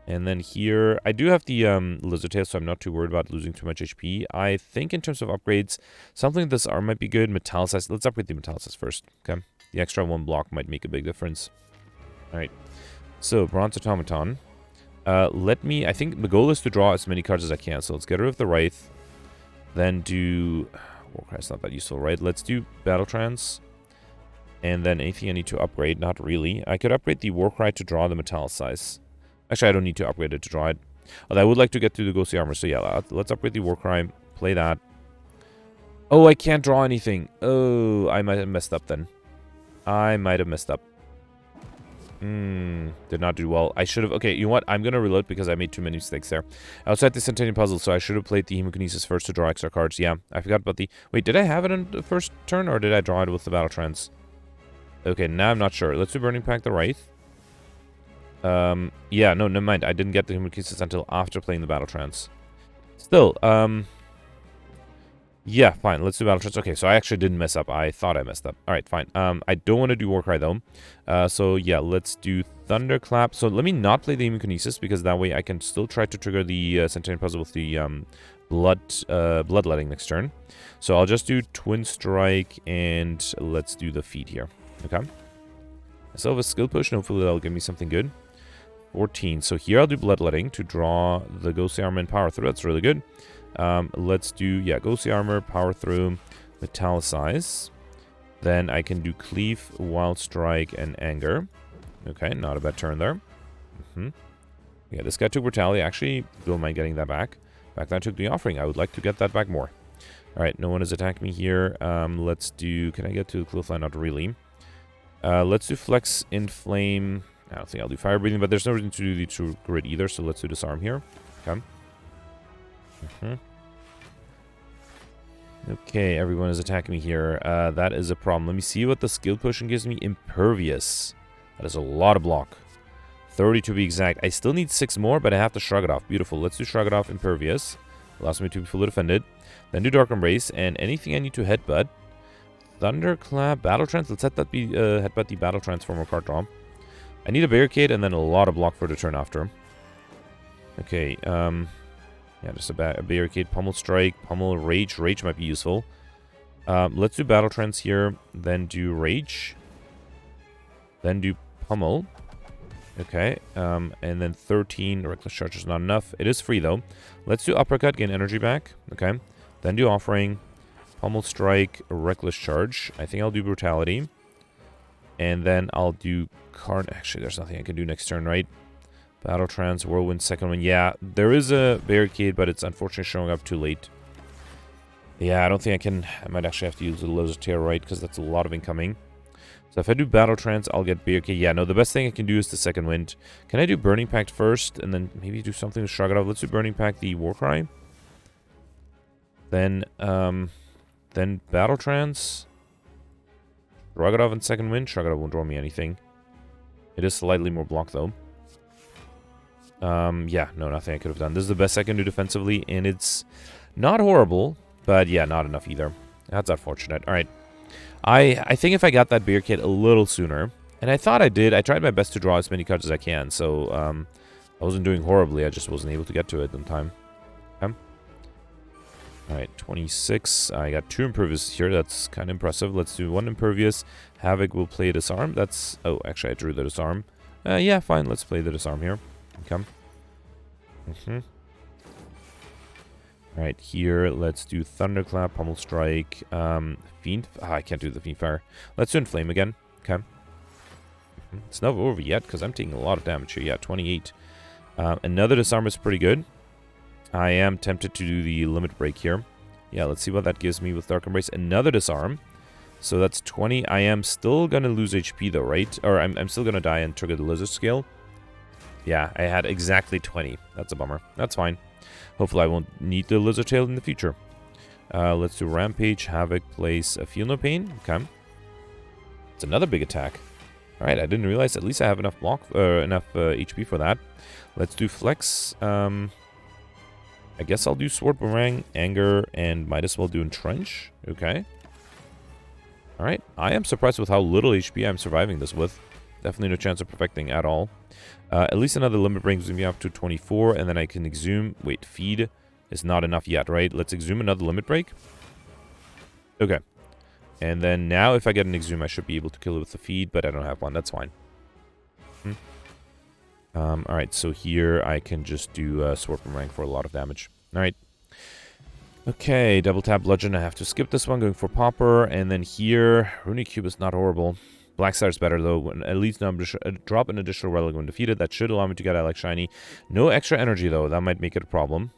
And then here, I do have the Lizard Tail, so I'm not too worried about losing too much HP. I think in terms of upgrades, something like this arm might be good. Metallicize. Let's upgrade the Metallicize first. Okay. The extra 1 block might make a big difference. Alright. So, Bronze Automaton. I think the goal is to draw as many cards as I can. So let's get rid of the Wraith. Then do... Warcry's not that useful, right? Let's do Battle Trance. And then anything I need to upgrade. Not really. I could upgrade the Warcry to draw the Metallicize. Actually, I don't need to upgrade it to draw it. Although I would like to get through the Ghostly Armor. So yeah, let's upgrade the Warcry. Play that. Oh, I can't draw anything. Oh, I might have messed up then. I might have messed up. Did not do well. I should have... Okay, you know what? I'm going to reload because I made too many mistakes there. I also had the Centennial Puzzle, so I should have played the Hemokinesis first to draw extra cards. Yeah, I forgot about the... Wait, did I have it on the first turn, or did I draw it with the Battle Trance? Okay, now I'm not sure. Let's do Burning Pact the Wraith. Yeah, no, never mind. I didn't get the Hemokinesis until after playing the Battle Trance. Still, yeah, fine. Let's do Battle Trance. Okay, so I actually didn't mess up. I thought I messed up. Alright, fine. I don't want to do Warcry, though. So, yeah, let's do Thunderclap. So, let me not play the Hemokinesis, because that way I can still try to trigger the Centennial Puzzle with the Bloodletting next turn. So, I'll just do Twin Strike, and let's do the Feed here. Okay. I still have a Skill Potion. Hopefully, that'll give me something good. 14. So here I'll do Bloodletting to draw the Ghostly Armor and Power Through. That's really good. Let's do, yeah, Ghostly Armor, Power Through, Metallicize. Then I can do Cleave, Wild Strike, and Anger. Okay, not a bad turn there. Yeah, this guy took Brutality. Actually, don't mind getting that back. In fact, I took the Offering. I would like to get that back more. Alright, no one is attacking me here. Let's do, can I get to the Cliffline? Not really. Let's do Flex, Inflame. I don't think I'll do Fire Breathing, but there's no reason to do the True Grit either, so let's do Disarm here. Okay. Okay, everyone is attacking me here. That is a problem. Let me see what the Skill Potion gives me. Impervious. That is a lot of block. 30 to be exact. I still need 6 more, but I have to Shrug It Off. Beautiful. Let's do Shrug It Off, Impervious. Allows me to be fully defended. Then do Dark Embrace, and anything I need to Headbutt. Thunderclap, Battle Trance. Let's headbutt the Battle Trance for more card draw. I need a Barricade and then a lot of block for the turn after. Okay, Yeah, just a barricade, pummel strike, pummel rage. Rage might be useful. Let's do battle trance here, then do rage, then do pummel. Okay, and then 13 reckless charge is not enough. It is free though. Let's do uppercut, gain energy back. Okay, then do offering, pummel strike, reckless charge. I think I'll do brutality, and then I'll do Actually, there's nothing I can do next turn, right? Battle trance, whirlwind, second one. Yeah, there is a barricade, but it's unfortunately showing up too late. Yeah, I don't think I can. I might actually have to use the laser tear, right? Because that's a lot of incoming. So if I do battle trance, I'll get barricade. Yeah, no, the best thing I can do is the second wind. Can I do burning pact first, and then maybe do something with shrug it off? Let's do burning pact, the war cry. Then battle trance. Shrug it off and second wind. Shrug it off won't draw me anything. It is slightly more block though. Yeah, no, nothing I could have done. This is the best I can do defensively, and it's not horrible, but yeah, not enough either. That's unfortunate. All right. I think if I got that barricade a little sooner, and I thought I did, I tried my best to draw as many cards as I can, so I wasn't doing horribly, I just wasn't able to get to it in time. Okay. Alright, 26. I got 2 impervious here, that's kind of impressive. Let's do 1 impervious. Havoc will play disarm. That's... Oh, actually I drew the disarm. Yeah, fine, let's play the disarm here. Okay. Alright, here, let's do Thunderclap, Pummel Strike, Fiend... I can't do the Fiend Fire. Let's do Inflame again. Okay. It's not over yet, because I'm taking a lot of damage here. Yeah, 28. Another Disarm is pretty good. I am tempted to do the Limit Break here. Yeah, let's see what that gives me with Dark Embrace. Another Disarm. So that's 20. I am still going to lose HP, though, right? Or I'm still going to die and trigger the Lizard Scale. Yeah, I had exactly 20. That's a bummer. That's fine. Hopefully I won't need the Lizard Tail in the future. Let's do Rampage, Havoc, place Feel No Pain. Okay. It's another big attack. Alright, I didn't realize at least I have enough HP for that. Let's do Flex. I guess I'll do Sword Boomerang, Anger, and might as well do Entrench. Okay. Alright, I am surprised with how little HP I'm surviving this with. Definitely no chance of perfecting at all. At least another limit brings me up to 24, and then I can exhume. Wait, feed is not enough yet, right? Let's exhume another limit break. Okay. And then now if I get an exhume, I should be able to kill it with the feed, but I don't have one. That's fine. Alright, so here I can just do Sword Boomerang for a lot of damage. Alright. Okay, double tap Bludgeon. I have to skip this one, going for Popper. And then here, Runic Cube is not horrible. Black Star is better, though. At least drop an additional relic when defeated. That should allow me to get Alex Shiny. No extra energy, though. That might make it a problem.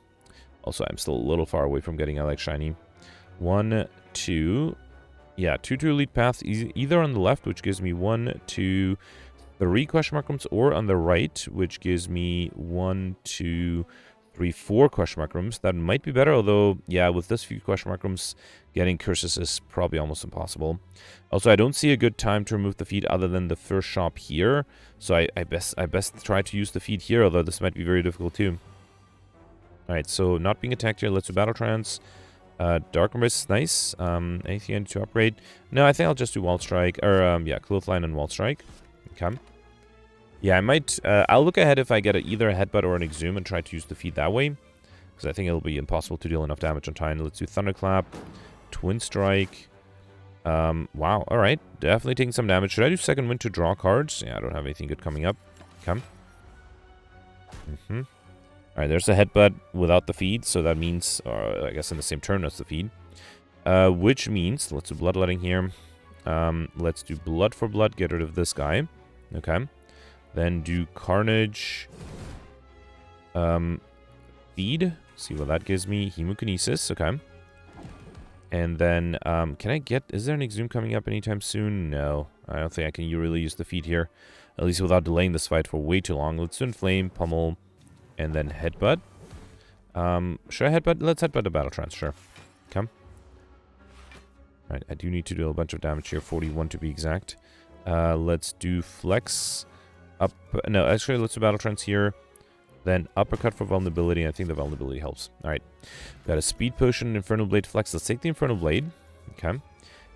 Also, I'm still a little far away from getting Alex Shiny. 1, 2. Yeah, 2 to Elite Path, either on the left, which gives me 1, 2, 3 question mark rooms, or on the right, which gives me 1, 2, 3, 4 question mark rooms. That might be better, although, yeah, with this few question mark rooms, getting curses is probably almost impossible. Also, I don't see a good time to remove the feed other than the first shop here, so I best try to use the feed here, although this might be very difficult too. Alright, so not being attacked here, let's do Battle Trance. Dark Embrace is nice. Anything I need to upgrade? No, I think I'll just do Wall Strike, or, yeah, Clothesline and Wall Strike. Okay. Yeah, I might, I'll look ahead if I get either a Headbutt or an Exhume and try to use the feed that way. Because I think it'll be impossible to deal enough damage on time. Let's do Thunderclap, Twin Strike. Wow, alright. Definitely taking some damage. Should I do Second Wind to draw cards? Yeah, I don't have anything good coming up. Okay. Alright, there's a Headbutt without the feed, so that means, I guess in the same turn as the feed. Which means, let's do Bloodletting here. Let's do Blood for Blood, get rid of this guy. Okay. Then do Carnage. Feed. See what that gives me. Hemokinesis. Okay. And then, can I get... Is there an Exhume coming up anytime soon? No. I don't think I can really use the feed here. At least without delaying this fight for way too long. Let's do Inflame, Pummel, and then Headbutt. Should I Headbutt? Let's Headbutt the Battle Trance. Sure. Okay. Alright, I do need to do a bunch of damage here. 41 to be exact. Let's do Flex. No, actually, let's do Battle Trance here. Then Uppercut for vulnerability. I think the vulnerability helps. Alright. Got a Speed Potion, Infernal Blade, Flex. Let's take the Infernal Blade. Okay.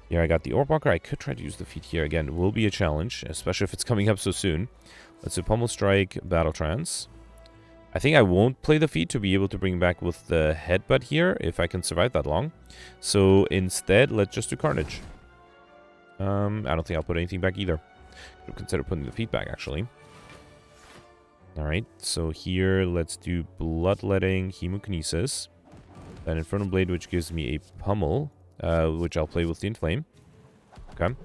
Here I got the Orb Walker. I could try to use the feat here. Again, it will be a challenge, especially if it's coming up so soon. Let's do Pummel Strike, Battle Trance. I think I won't play the feed to be able to bring back with the headbutt here, if I can survive that long. So instead, let's just do Carnage. I don't think I'll put anything back either. Could consider putting the feed back, actually. Alright, so here, let's do Bloodletting, Hemokinesis. Then Infernal Blade, which gives me a Pummel, which I'll play with the Inflame. Okay.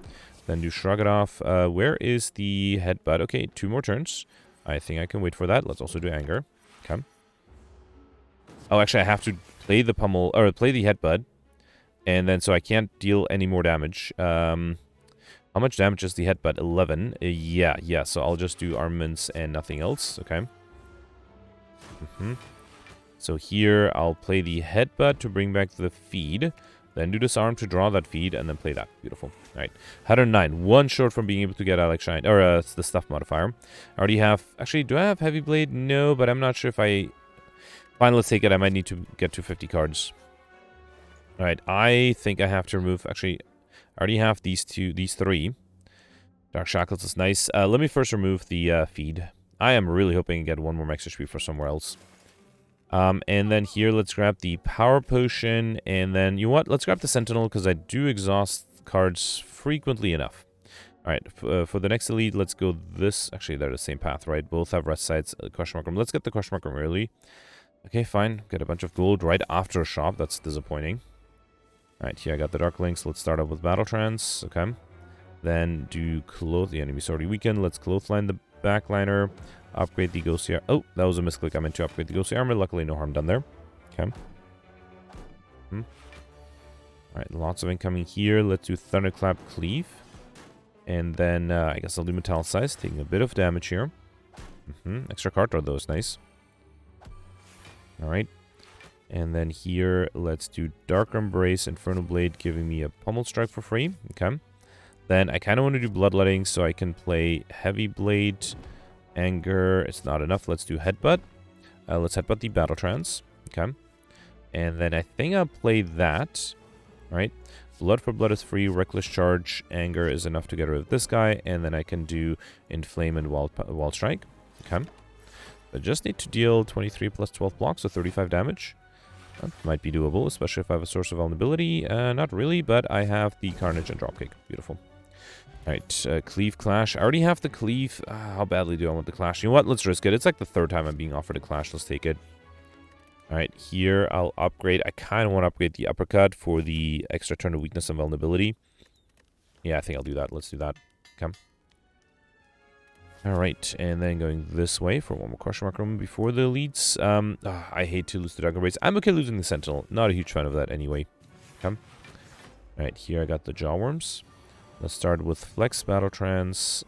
Then do Shrug It Off. Where is the Headbutt? Okay, 2 more turns. I think I can wait for that. Let's also do Anger. Okay. Oh, actually, I have to play the Pummel, or play the Headbutt. And then, so I can't deal any more damage. How much damage is the Headbutt? 11. Yeah, so I'll just do Armaments and nothing else. Okay. So here, I'll play the Headbutt to bring back the feed. Then do Disarm to draw that feed, and then play that. Beautiful. Alright. 109. 1 short from being able to get Alex Shine, or the Stuff modifier. I already have... Actually, do I have Heavy Blade? No, but I'm not sure if I... Fine, let's take it. I might need to get to 50 cards. Alright, I think I have to remove... Actually, I already have these 3. Dark Shackles is nice. Let me first remove the feed. I am really hoping to get 1 more max HP for somewhere else. And then here, let's grab the Power Potion, and then, you know what? Let's grab the Sentinel, because I do exhaust cards frequently enough. Alright, for the next elite, let's go this... Actually, they're the same path, right? Both have rest sites, question mark room. Let's get the question mark room early. Okay, fine. Get a bunch of gold right after a shop. That's disappointing. Alright, here I got the Dark Links. Let's start off with Battle Trance. Okay. Then do Cloth... The enemy's already weakened. Let's Clothesline the Backliner. Upgrade the Ghostly Armor. Oh, that was a misclick. I meant to upgrade the Ghostly Armor. Luckily, no harm done there. Okay. Alright, lots of incoming here. Let's do Thunderclap Cleave. And then, I guess I'll do Metallicize, taking a bit of damage here. Extra card draw, though, is nice. Alright. And then here, let's do Dark Embrace, Infernal Blade, giving me a Pummel Strike for free. Okay. Then, I kind of want to do Bloodletting, so I can play Heavy Blade... Anger, it's not enough. Let's do Headbutt. Let's Headbutt the Battle Trance. Okay. And then I think I'll play that. Alright. Blood for Blood is free. Reckless Charge. Anger is enough to get rid of this guy. And then I can do Inflame and Wild Strike. Okay. I just need to deal 23 plus 12 blocks, so 35 damage. That might be doable, especially if I have a source of vulnerability. Not really, but I have the Carnage and Dropkick. Beautiful. Alright, Cleave Clash. I already have the Cleave. How badly do I want the Clash? You know what? Let's risk it. It's like the 3rd time I'm being offered a Clash. Let's take it. Alright, here I'll upgrade. I kind of want to upgrade the Uppercut for the extra turn of weakness and vulnerability. Yeah, I think I'll do that. Let's do that. Okay. Alright, and then going this way for 1 more question mark room before the elites. I hate to lose the Dark Embrace. I'm okay losing the Sentinel. Not a huge fan of that anyway. Okay. Alright, here I got the Jawworms. Let's start with Flex, Battle Trance,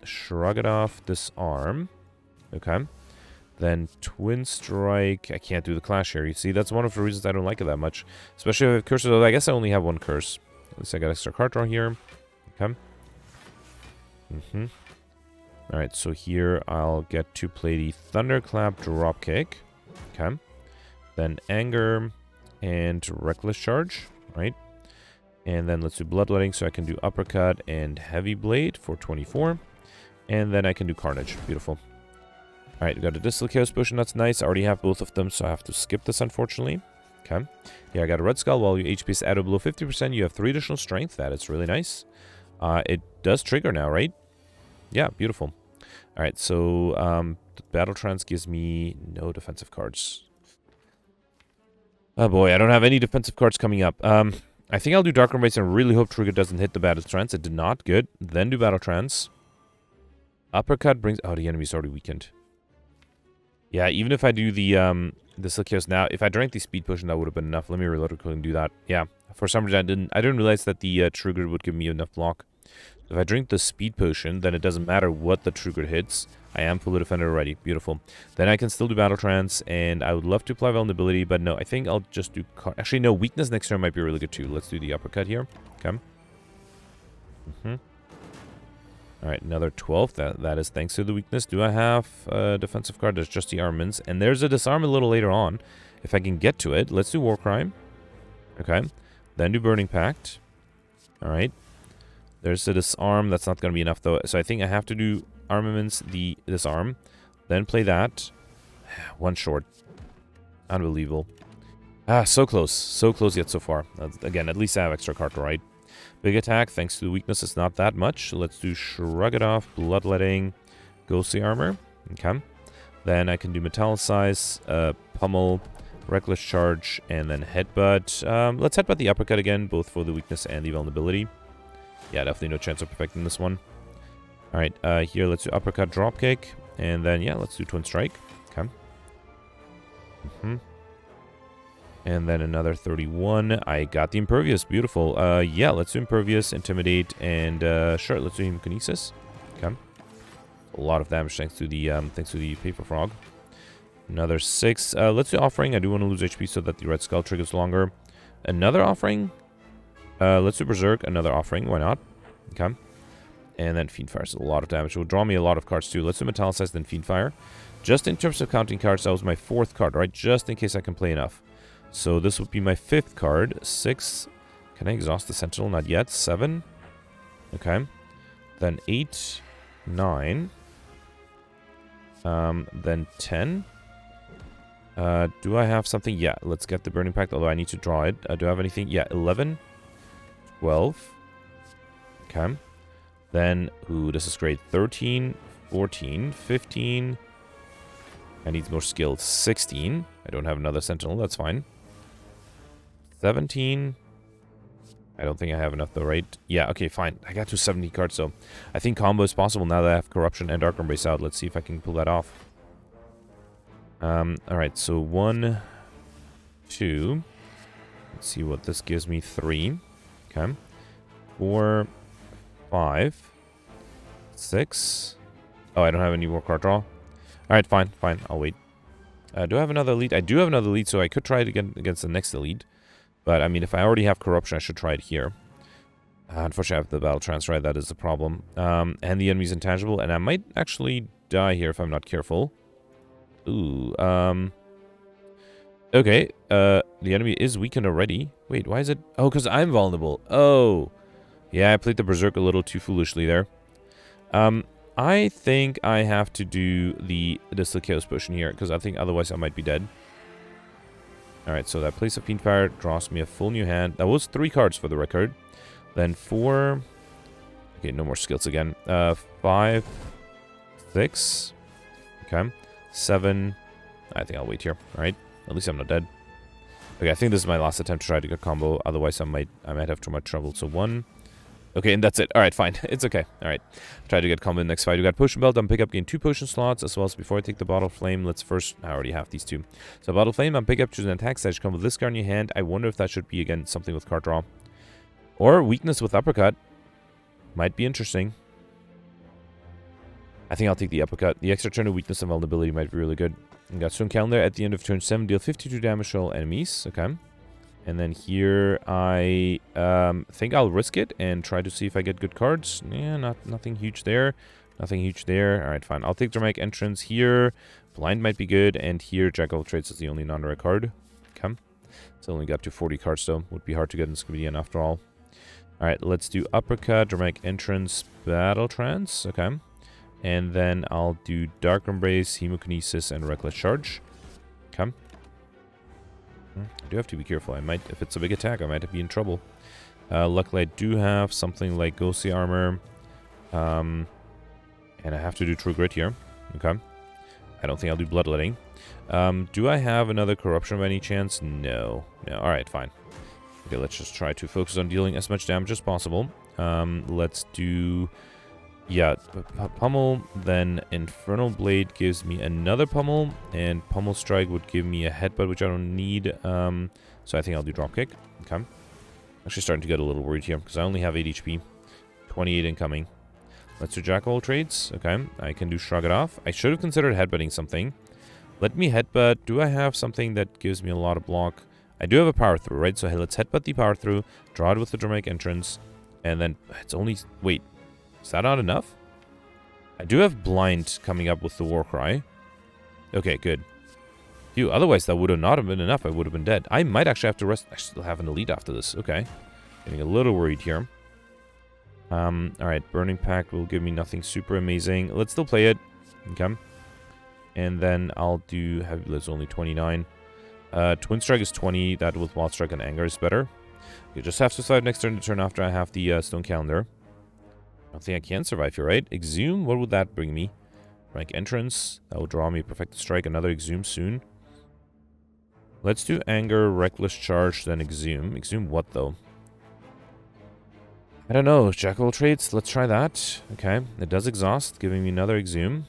Shrug It Off, Disarm. Okay. Then Twin Strike. I can't do the Clash here. You see, that's one of the reasons I don't like it that much. Especially if I have curses. I guess I only have 1 curse. At least I got extra card draw here. Okay. Alright, so here I'll get to play the Thunderclap Dropkick. Okay. Then Anger and Reckless Charge. Right. And then let's do Bloodletting, so I can do Uppercut and Heavy Blade for 24. And then I can do Carnage. Beautiful. Alright, we got a Distilled Chaos Potion. That's nice. I already have both of them, so I have to skip this, unfortunately. Okay. Yeah, I got a Red Skull. While your HP is added below 50%, you have 3 additional strength. That is really nice. It does trigger now, right? Yeah, beautiful. Alright, so Battle Trance gives me no defensive cards. Oh boy, I don't have any defensive cards coming up. I think I'll do Dark Embrace and really hope Trigger doesn't hit the Battle Trance. It did not. Good. Then do Battle Trance. Uppercut brings... Oh, the enemy's already weakened. Yeah, even if I do the Silkios now, if I drank the Speed Potion, that would have been enough. Let me reload it and do that. Yeah, for some reason I didn't realize that the Trigger would give me enough block. If I drink the Speed Potion, then it doesn't matter what the Trigger hits. I am fully defended already. Beautiful. Then I can still do Battle Trance, and I would love to apply Vulnerability, but no, I think I'll just do... Actually, no, Weakness next turn might be really good too. Let's do the Uppercut here. Okay. Alright, another 12. That is thanks to the Weakness. Do I have a defensive card? There's just the Armaments, and there's a Disarm a little later on. If I can get to it, let's do War Crime. Okay. Then do Burning Pact. Alright. There's the Disarm. That's not going to be enough, though. So I think I have to do Armaments, the Disarm. Then play that. One short. Unbelievable. Ah, so close. So close yet so far. Again, at least I have extra card, right? Big attack, thanks to the weakness, it's not that much. Let's do Shrug It Off, Bloodletting, Ghostly Armor. Okay. Then I can do Metallicize, Pummel, Reckless Charge, and then Headbutt. Let's Headbutt the Uppercut again, both for the weakness and the vulnerability. Yeah, definitely no chance of perfecting this one. Alright, here let's do Uppercut, Dropkick, and then, yeah, let's do Twin Strike. Okay. And then another 31. I got the Impervious. Beautiful. Yeah, let's do Impervious, Intimidate, and sure, let's do Hemokinesis. Okay. A lot of damage thanks to the Paper Frog. Another 6. Let's do Offering. I do want to lose HP so that the Red Skull triggers longer. Another Offering. Let's do Berserk. Another Offering. Why not? Okay. And then Fiendfire is a lot of damage. It will draw me a lot of cards too. Let's do Metallicize, then Fiendfire. Just in terms of counting cards, that was my 4th card, right? Just in case I can play enough. So this would be my 5th card. 6. Can I exhaust the Sentinel? Not yet. 7. Okay. Then 8. 9. Then 10. Do I have something? Yeah, let's get the Burning Pact, although I need to draw it. Do I have anything? Yeah, 11. 12. Okay. Then, ooh, this is great. 13. 14. 15. I need more skills. 16. I don't have another Sentinel. That's fine. 17. I don't think I have enough though, right? Yeah, okay, fine. I got to 70 cards, so I think combo is possible now that I have Corruption and Dark Embrace out. Let's see if I can pull that off. Alright, so 1, 2. Let's see what this gives me. 3. Okay. 4, 5, 6. Oh, I don't have any more card draw. Alright, fine, fine. I'll wait. Do I have another elite? I do have another elite, so I could try it again against the next elite. But, I mean, if I already have Corruption, I should try it here. Unfortunately, I have the Battle Trance, right? That is the problem. And the enemy's intangible, and I might actually die here if I'm not careful. Ooh, okay, the enemy is weakened already. Wait, why is it? Oh, because I'm vulnerable. Oh. Yeah, I played the Berserk a little too foolishly there. I think I have to do the Distilled Chaos Potion here, because I think otherwise I might be dead. Alright, so that Place of Fiendfire draws me a full new hand. That was 3 cards for the record. Then 4... Okay, no more skills again. 5... 6... Okay. 7... I think I'll wait here. Alright, at least I'm not dead. Okay, I think this is my last attempt to try to get combo. Otherwise, I might have too much trouble. So 1... Okay, and that's it. Alright, fine. It's okay. Alright. Try to get combo in the next fight. We got Potion Belt on pickup, gain 2 potion slots, as well as before I take the Bottle Flame, let's first... I already have these 2. So Bottle Flame on pickup, choose an attack stage, come with this card in your hand. I wonder if that should be, again, something with card draw. Or Weakness with Uppercut. Might be interesting. I think I'll take the Uppercut. The extra turn of Weakness and Vulnerability might be really good. We got Stone Calendar at the end of turn 7, deal 52 damage to all enemies. Okay. And then here, I think I'll risk it and try to see if I get good cards. Yeah, nothing huge there. Nothing huge there. Alright, fine. I'll take Dramatic Entrance here. Blind might be good. And here, Jack of all Trades is the only non-rare card. Okay. It's only got to 40 cards, though. Would be hard to get in Scooby-Doo after all. Alright, let's do Uppercut, Dramatic Entrance, Battle Trance. Okay. And then I'll do Dark Embrace, Hemokinesis, and Reckless Charge. Okay. I do have to be careful. I might, if it's a big attack, I might be in trouble. Luckily, I do have something like Ghostly Armor. And I have to do True Grit here. Okay. I don't think I'll do Bloodletting. Do I have another Corruption by any chance? No. No. Alright, fine. Okay, let's just try to focus on dealing as much damage as possible. Let's do... Yeah, Pummel, then Infernal Blade gives me another Pummel, and Pummel Strike would give me a Headbutt, which I don't need, so I think I'll do Dropkick. Okay. Actually starting to get a little worried here, because I only have 8 HP. 28 incoming. Let's do Jack of all Trades. Okay, I can do Shrug It Off. I should have considered headbutting something. Let me headbutt. Do I have something that gives me a lot of block? I do have a Power Through, right? So hey, let's headbutt the Power Through, draw it with the Dramatic Entrance, and then it's only... Wait. Is that not enough? I do have Blind coming up with the Warcry. Okay, good. Phew, otherwise that would have not have been enough. I would have been dead. I might actually have to rest. I still have an elite after this. Okay. Getting a little worried here. Alright, Burning Pact will give me nothing super amazing. Let's still play it. Okay. And then I'll do Heavy Blitz only 29. Twin Strike is 20. That with Wild Strike and Anger is better. You just have to survive next turn, the turn after I have the Stone Calendar. I don't think I can survive here, right? Exhume, what would that bring me? Rank Entrance. That will draw me Perfected Strike. Another Exhume soon. Let's do Anger, Reckless Charge, then Exhume. Exhume what, though? I don't know. Jack of all trades. Let's try that. Okay. It does exhaust, giving me another Exhume.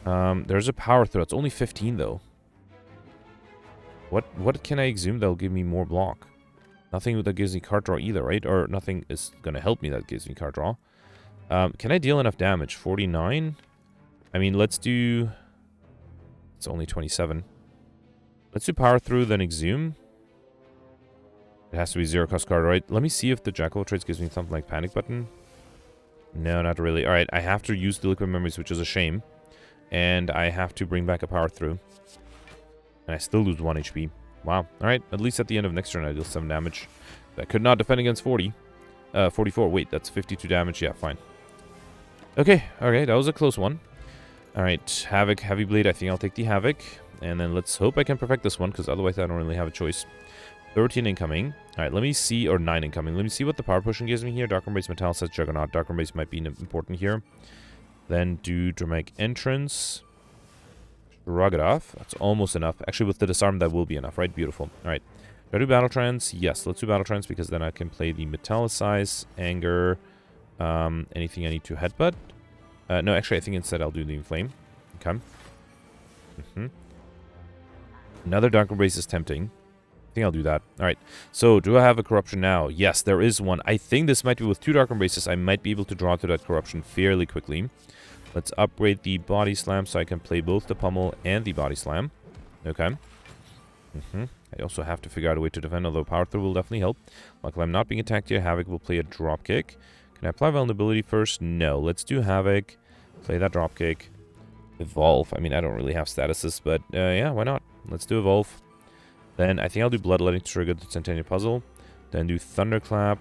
There's a Power Throw. It's only 15, though. What can I Exhume that'll give me more block? Nothing that gives me card draw either, right? Or nothing is going to help me that gives me card draw. Can I deal enough damage? 49? I mean, let's do... It's only 27. Let's do Power Through, then Exhume. It has to be 0-cost card, right? Let me see if the Jack of all trades gives me something like Panic Button. No, not really. Alright, I have to use the Liquid Memories, which is a shame. And I have to bring back a Power Through. And I still lose 1 HP. Wow. Alright, at least at the end of next turn I deal 7 damage. That could not defend against 40. 44. Wait, that's 52 damage. Yeah, fine. Okay, that was a close one. Alright, Havoc, Heavy Blade. I think I'll take the Havoc. And then let's hope I can perfect this one, because otherwise I don't really have a choice. 13 incoming. Alright, let me see, or 9 incoming. Let me see what the power potion gives me here. Dark Embrace, Metal says Juggernaut. Dark Embrace might be important here. Then do Dramatic Entrance. Shrug it off. That's almost enough. Actually, with the disarm, that will be enough, right? Beautiful. Alright. Do I do Battle Trance? Yes, let's do Battle Trance, because then I can play the Metallicize, Anger, anything I need to headbutt. No, actually, I think instead I'll do the Inflame. Okay. Another Dark Embrace is tempting. I think I'll do that. Alright. So, do I have a Corruption now? Yes, there is one. I think this might be with 2 Dark Embraces. I might be able to draw to that Corruption fairly quickly. Let's upgrade the Body Slam so I can play both the Pummel and the Body Slam. Okay. I also have to figure out a way to defend, although Power Throw will definitely help. Luckily, I'm not being attacked here. Havoc will play a Dropkick. Can I apply Vulnerability first? No. Let's do Havoc. Play that Dropkick. Evolve. I mean, I don't really have statuses, but yeah, why not? Let's do Evolve. Then I think I'll do Bloodletting to trigger the Centennial Puzzle. Then do Thunderclap.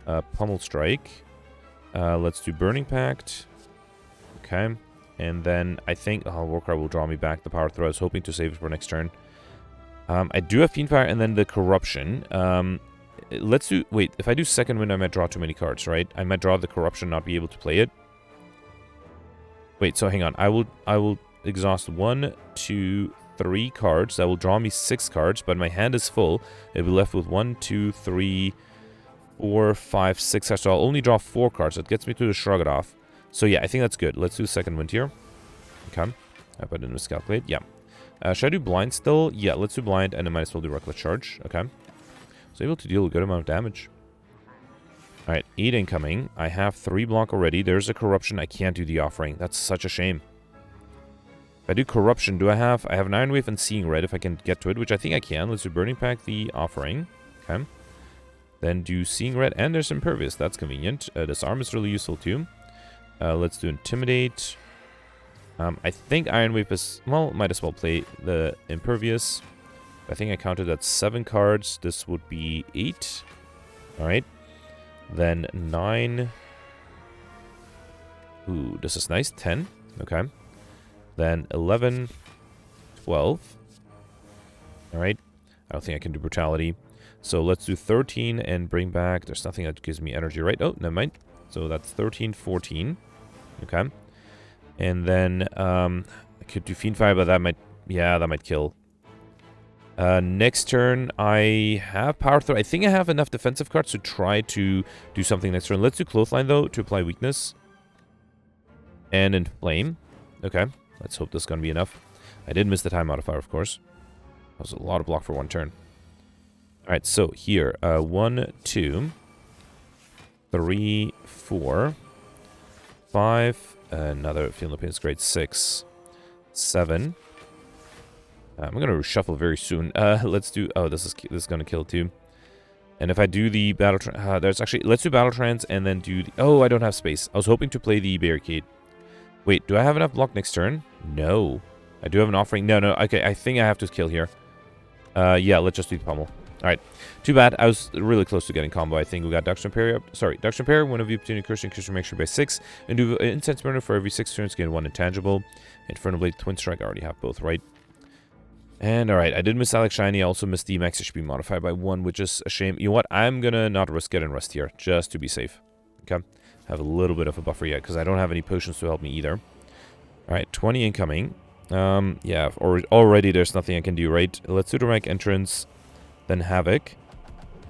Pummel Strike. Let's do Burning Pact. Okay. And then I think Warcry will draw me back the Power Throw. I was hoping to save it for next turn. I do have Fiendfire and then the Corruption. Let's do... Wait, if I do Second Wind, I might draw too many cards, right? I might draw the Corruption, not be able to play it. Wait, so hang on. I will exhaust 1, 2, 3 cards. That will draw me 6 cards, but my hand is full. It'll be left with 1, 2, 3, 4, 5, 6 cards. So I'll only draw 4 cards. That gets me to the Shrug It Off. So yeah, I think that's good. Let's do Second Wind here. Okay. I put it in Miscalculate. Yeah. Should I do Blind still? Yeah, let's do Blind, and I might as well do Reckless Charge. Okay. So able to deal a good amount of damage. Alright, 8 incoming. I have 3 block already. There's a Corruption. I can't do the Offering. That's such a shame. If I do Corruption, do I have... I have an Iron Wave and Seeing Red if I can get to it, which I think I can. Let's do Burning Pack, the Offering. Okay. Then do Seeing Red, and there's Impervious. That's convenient. Disarm is really useful too. Let's do Intimidate. I think Iron Wave is... Well, might as well play the Impervious. I think I counted that 7 cards. This would be 8. Alright. Then 9. Ooh, this is nice. 10. Okay. Then 11. 12. Alright. I don't think I can do Brutality. So let's do 13 and bring back... There's nothing that gives me energy, right? Oh, never mind. So that's 13, 14. Okay. And then I could do Fiendfire, but that might... Yeah, that might kill. Next turn, I have Power Throw. I think I have enough defensive cards to try to do something next turn. Let's do Clothesline, though, to apply Weakness. And Inflame. Okay. Let's hope this is going to be enough. I did miss the Time Modifier, of course. That was a lot of block for 1 turn. Alright, so here. 1, 2, 3, 4, 5. Another Feeling of Pain is great. 6, 7. I'm going to reshuffle very soon. Let's do... Oh, this is going to kill too. And if I do the Battle Trance... there's actually... Let's do Battle Trance and then do the... Oh, I don't have space. I was hoping to play the Barricade. Wait, do I have enough block next turn? No. I do have an Offering. No. Okay, I think I have to kill here. Yeah, let's just do the Pummel. Alright, too bad. I was really close to getting combo. I think we got Duction Parry up. Sorry, Duction Parry, one of you opportunity cursing, increase your sure by 6. And do Incense Burner for every 6 turns, gain 1 intangible. Infernal Blade, Twin Strike, I already have both, right? And alright, I did miss Alex Shiny. I also missed the max HP modifier by 1, which is a shame. You know what? I'm gonna not risk getting rust here, just to be safe. Okay? Have a little bit of a buffer yet, because I don't have any potions to help me either. Alright, 20 incoming. Yeah, already there's nothing I can do, right? Let's do dramatic entrance, then Havoc.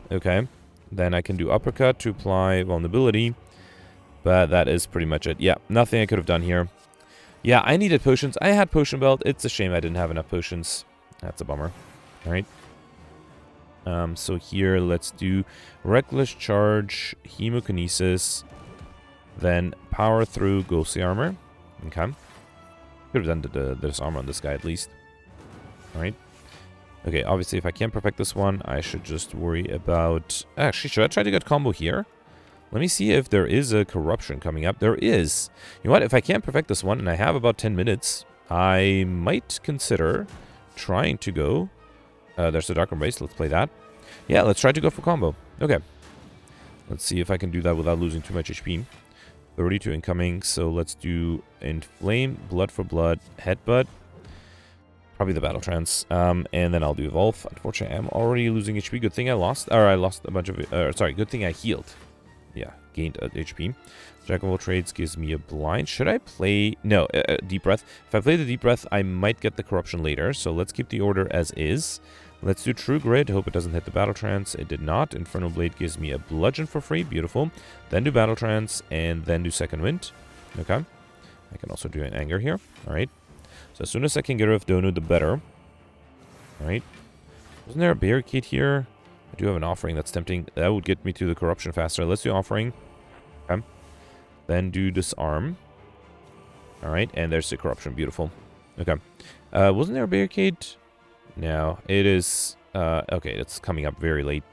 Okay. Then I can do Uppercut to apply vulnerability. But that is pretty much it. Yeah, nothing I could have done here. Yeah, I needed potions. I had Potion Belt. It's a shame I didn't have enough potions. That's a bummer. Alright. So here, let's do Reckless Charge, Hemokinesis, then Power Through Ghostly Armor. Okay. Could have done this armor on this guy at least. Alright. Okay, obviously if I can't perfect this one, I should just worry about... Actually, should I try to get combo here? Let me see if there is a corruption coming up. There is. You know what? If I can't perfect this one, and I have about 10 minutes, I might consider trying to go... there's the Dark Embrace. Let's play that. Yeah, let's try to go for combo. Okay. Let's see if I can do that without losing too much HP. 32 incoming, so let's do Inflame, Blood for Blood, Headbutt. Probably the Battle Trance. And then I'll do Evolve. Unfortunately, I'm already losing HP. Good thing I lost. Or I lost a bunch of... sorry, good thing I healed. Yeah, gained HP. Jack of all trades gives me a blind. Should I play... No, Deep Breath. If I play the Deep Breath, I might get the Corruption later. So let's keep the order as is. Let's do True Grid. Hope it doesn't hit the Battle Trance. It did not. Infernal Blade gives me a Bludgeon for free. Beautiful. Then do Battle Trance, and then do Second Wind. Okay. I can also do an Anger here. Alright. So as soon as I can get rid of Donu, the better. Alright. Wasn't there a barricade here? I do have an Offering that's tempting. That would get me to the Corruption faster. Let's do Offering. Okay. Then do Disarm. Alright, and there's the Corruption. Beautiful. Okay. Wasn't there a barricade? No, it is... okay, it's coming up very late.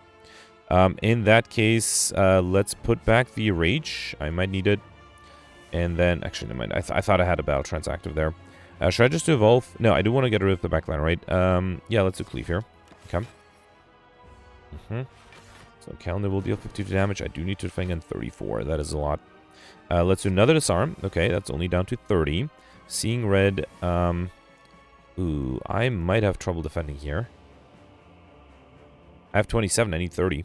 In that case, let's put back the Rage. I might need it. And then... Actually, never mind. I thought I had a Battle Trance active there. Should I just do Evolve? No, I do want to get rid of the backline, right? Yeah, let's do Cleave here. Okay. So Calendar will deal 52 damage. I do need to defend on 34. That is a lot. Let's do another Disarm. Okay, that's only down to 30. Seeing Red. Ooh, I might have trouble defending here. I have 27. I need 30.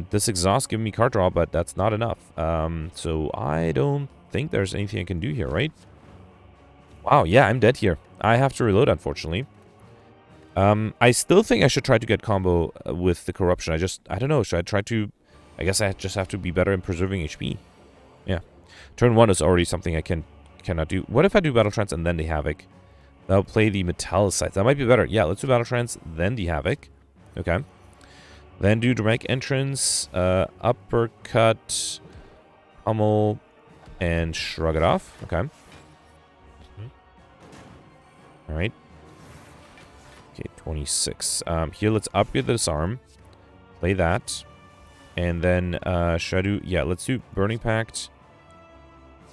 This Exhaust giving me card draw, but that's not enough. So I don't think there's anything I can do here, right? Wow, yeah, I'm dead here. I have to reload, unfortunately. I still think I should try to get combo with the Corruption. I don't know. Should I try to... I guess I just have to be better in preserving HP. Yeah. Turn 1 is already something I cannot do. What if I do Battle Trance and then the Havoc? That'll play the Metallicite. That might be better. Yeah, let's do Battle Trance, then the Havoc. Okay. Then do Dramatic Entrance, Uppercut, Pummel, and Shrug it off. Okay. Alright. Okay, 26. Here, let's upgrade the Disarm. Play that. And then, should I do... Yeah, let's do Burning Pact.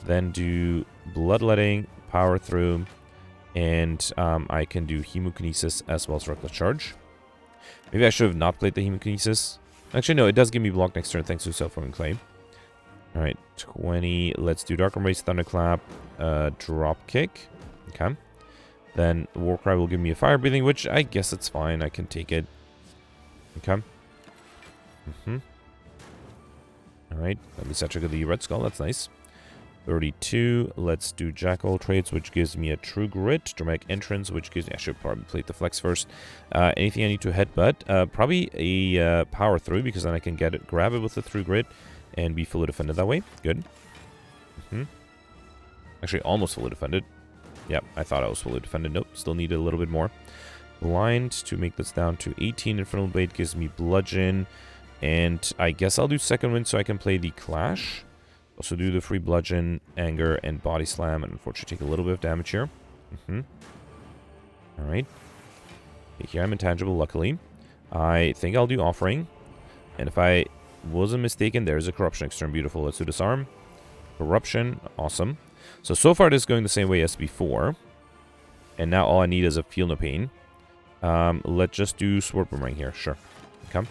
Then do Bloodletting, Power Through, and I can do Hemokinesis as well as Reckless Charge. Maybe I should have not played the Hemokinesis. Actually, no, it does give me block next turn thanks to Self-Forming Clay. Alright, 20. Let's do Dark Embrace, Thunderclap, Drop Kick. Okay. Then Warcry will give me a Fire Breathing, which I guess it's fine. I can take it. Okay. Alright, at least I triggered the Red Skull. That's nice. 32. Let's do Jackal Trades, which gives me a True Grit. Dramatic Entrance, which gives me... I should probably play the Flex first. Anything I need to headbutt? Probably a Power Through, because then I can get it, grab it with the True Grit, and be fully defended that way. Good. Actually, almost fully defended. Yep, I thought I was fully defended. Nope, still needed a little bit more. Blind to make this down to 18. Infernal Blade gives me Bludgeon. And I guess I'll do Second Wind so I can play the Clash. Also do the free Bludgeon, Anger, and Body Slam, and unfortunately take a little bit of damage here. Alright. Okay, here I'm intangible, luckily. I think I'll do Offering. And if I wasn't mistaken, there's a Corruption next turn. Beautiful. Let's do Disarm. Corruption. Awesome. So far this is going the same way as before. And now all I need is a Feel No Pain. Let's just do Sword Boomerang here. Sure. Okay.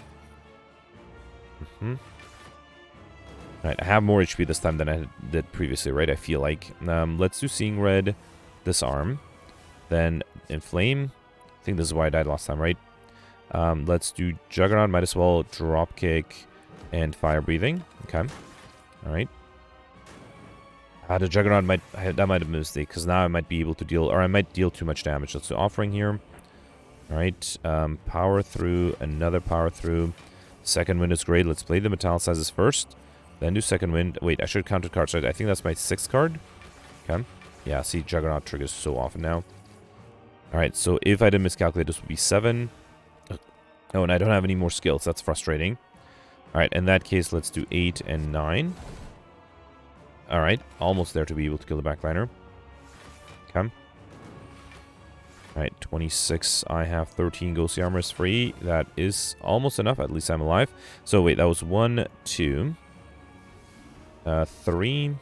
Alright, I have more HP this time than I did previously, right? I feel like. Let's do Seeing Red, Disarm, then Inflame. I think this is why I died last time, right? Let's do Juggernaut, might as well Drop Kick and Fire Breathing. Okay. Alright. The Juggernaut might have been a mistake, because now I might be able to deal, or I might deal too much damage. Let's do Offering here. Alright. Power Through, another Power Through. Second Wind is great. Let's play the Metallicizes first. Then do Second Wind. Wait, I should count cards, right? I think that's my 6th card. Okay. Yeah, see, Juggernaut triggers so often now. Alright, so if I didn't miscalculate, this would be 7. Oh, and I don't have any more skills. That's frustrating. Alright, in that case, let's do 8 and 9. Alright, almost there to be able to kill the backliner. Okay. Alright, 26. I have 13 Ghostly Armor is free. That is almost enough. At least I'm alive. So wait, that was 1, 2, 3.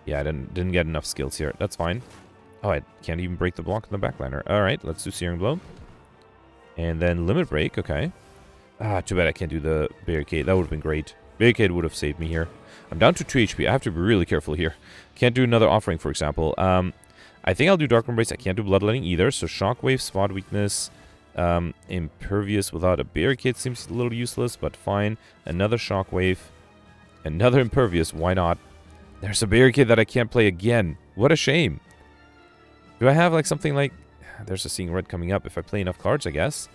Yeah, I didn't get enough skills here. That's fine. Oh, I can't even break the block in the backliner. Alright, let's do Searing Blow. And then Limit Break, okay. Too bad I can't do the Barricade. That would have been great. Barricade would have saved me here. I'm down to 2 HP. I have to be really careful here. Can't do another Offering, for example. I think I'll do Dark Embrace. I can't do Bloodletting either. So Shockwave, Spot Weakness, Impervious without a Barricade seems a little useless, but fine. Another Shockwave. Another Impervious. Why not? There's a Barricade that I can't play again. What a shame. Do I have like something like... There's a Seeing Red coming up if I play enough cards, I guess.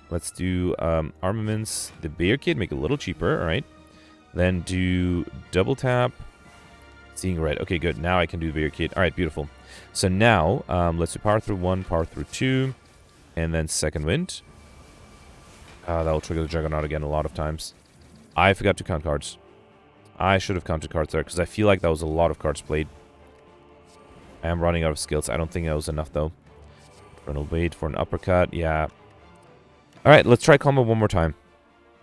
Let's do Armaments. The Barricade, make it a little cheaper. All right. Then do Double Tap. Seeing Red. Okay, good. Now I can do the Barricade. All right, beautiful. So now, let's do Power Through 1, Power Through 2, and then Second Wind. That'll trigger the Juggernaut again a lot of times. I forgot to count cards. I should have counted cards there, because I feel like that was a lot of cards played. I am running out of skills. I don't think that was enough, though. Infernal Blade for an uppercut. Yeah. All right, let's try combo one more time.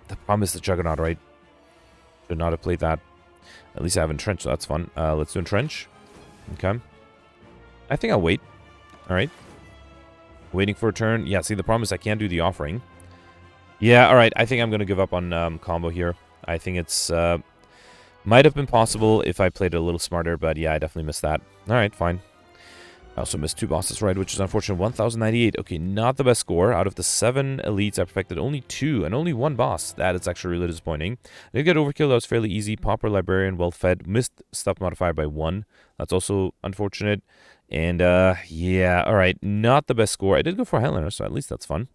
The problem is the Juggernaut, right? Should not have played that. At least I have Entrench, so that's fun. Let's do Entrench. Okay. I think I'll wait. Alright. Waiting for a turn. Yeah, see, the problem is I can't do the Offering. Yeah, alright. I think I'm going to give up on combo here. I think it's... might have been possible if I played it a little smarter, but yeah, I definitely missed that. Alright, fine. I also missed 2 bosses, right, which is unfortunate. 1098. Okay, not the best score. Out of the 7 elites, I perfected only 2 and only 1 boss. That is actually really disappointing. I did get Overkill. That was fairly easy. Pauper, Librarian, well fed. Missed Stuff Modifier by 1. That's also unfortunate. And, yeah, alright. Not the best score. I did go for Highlander, so at least that's fun.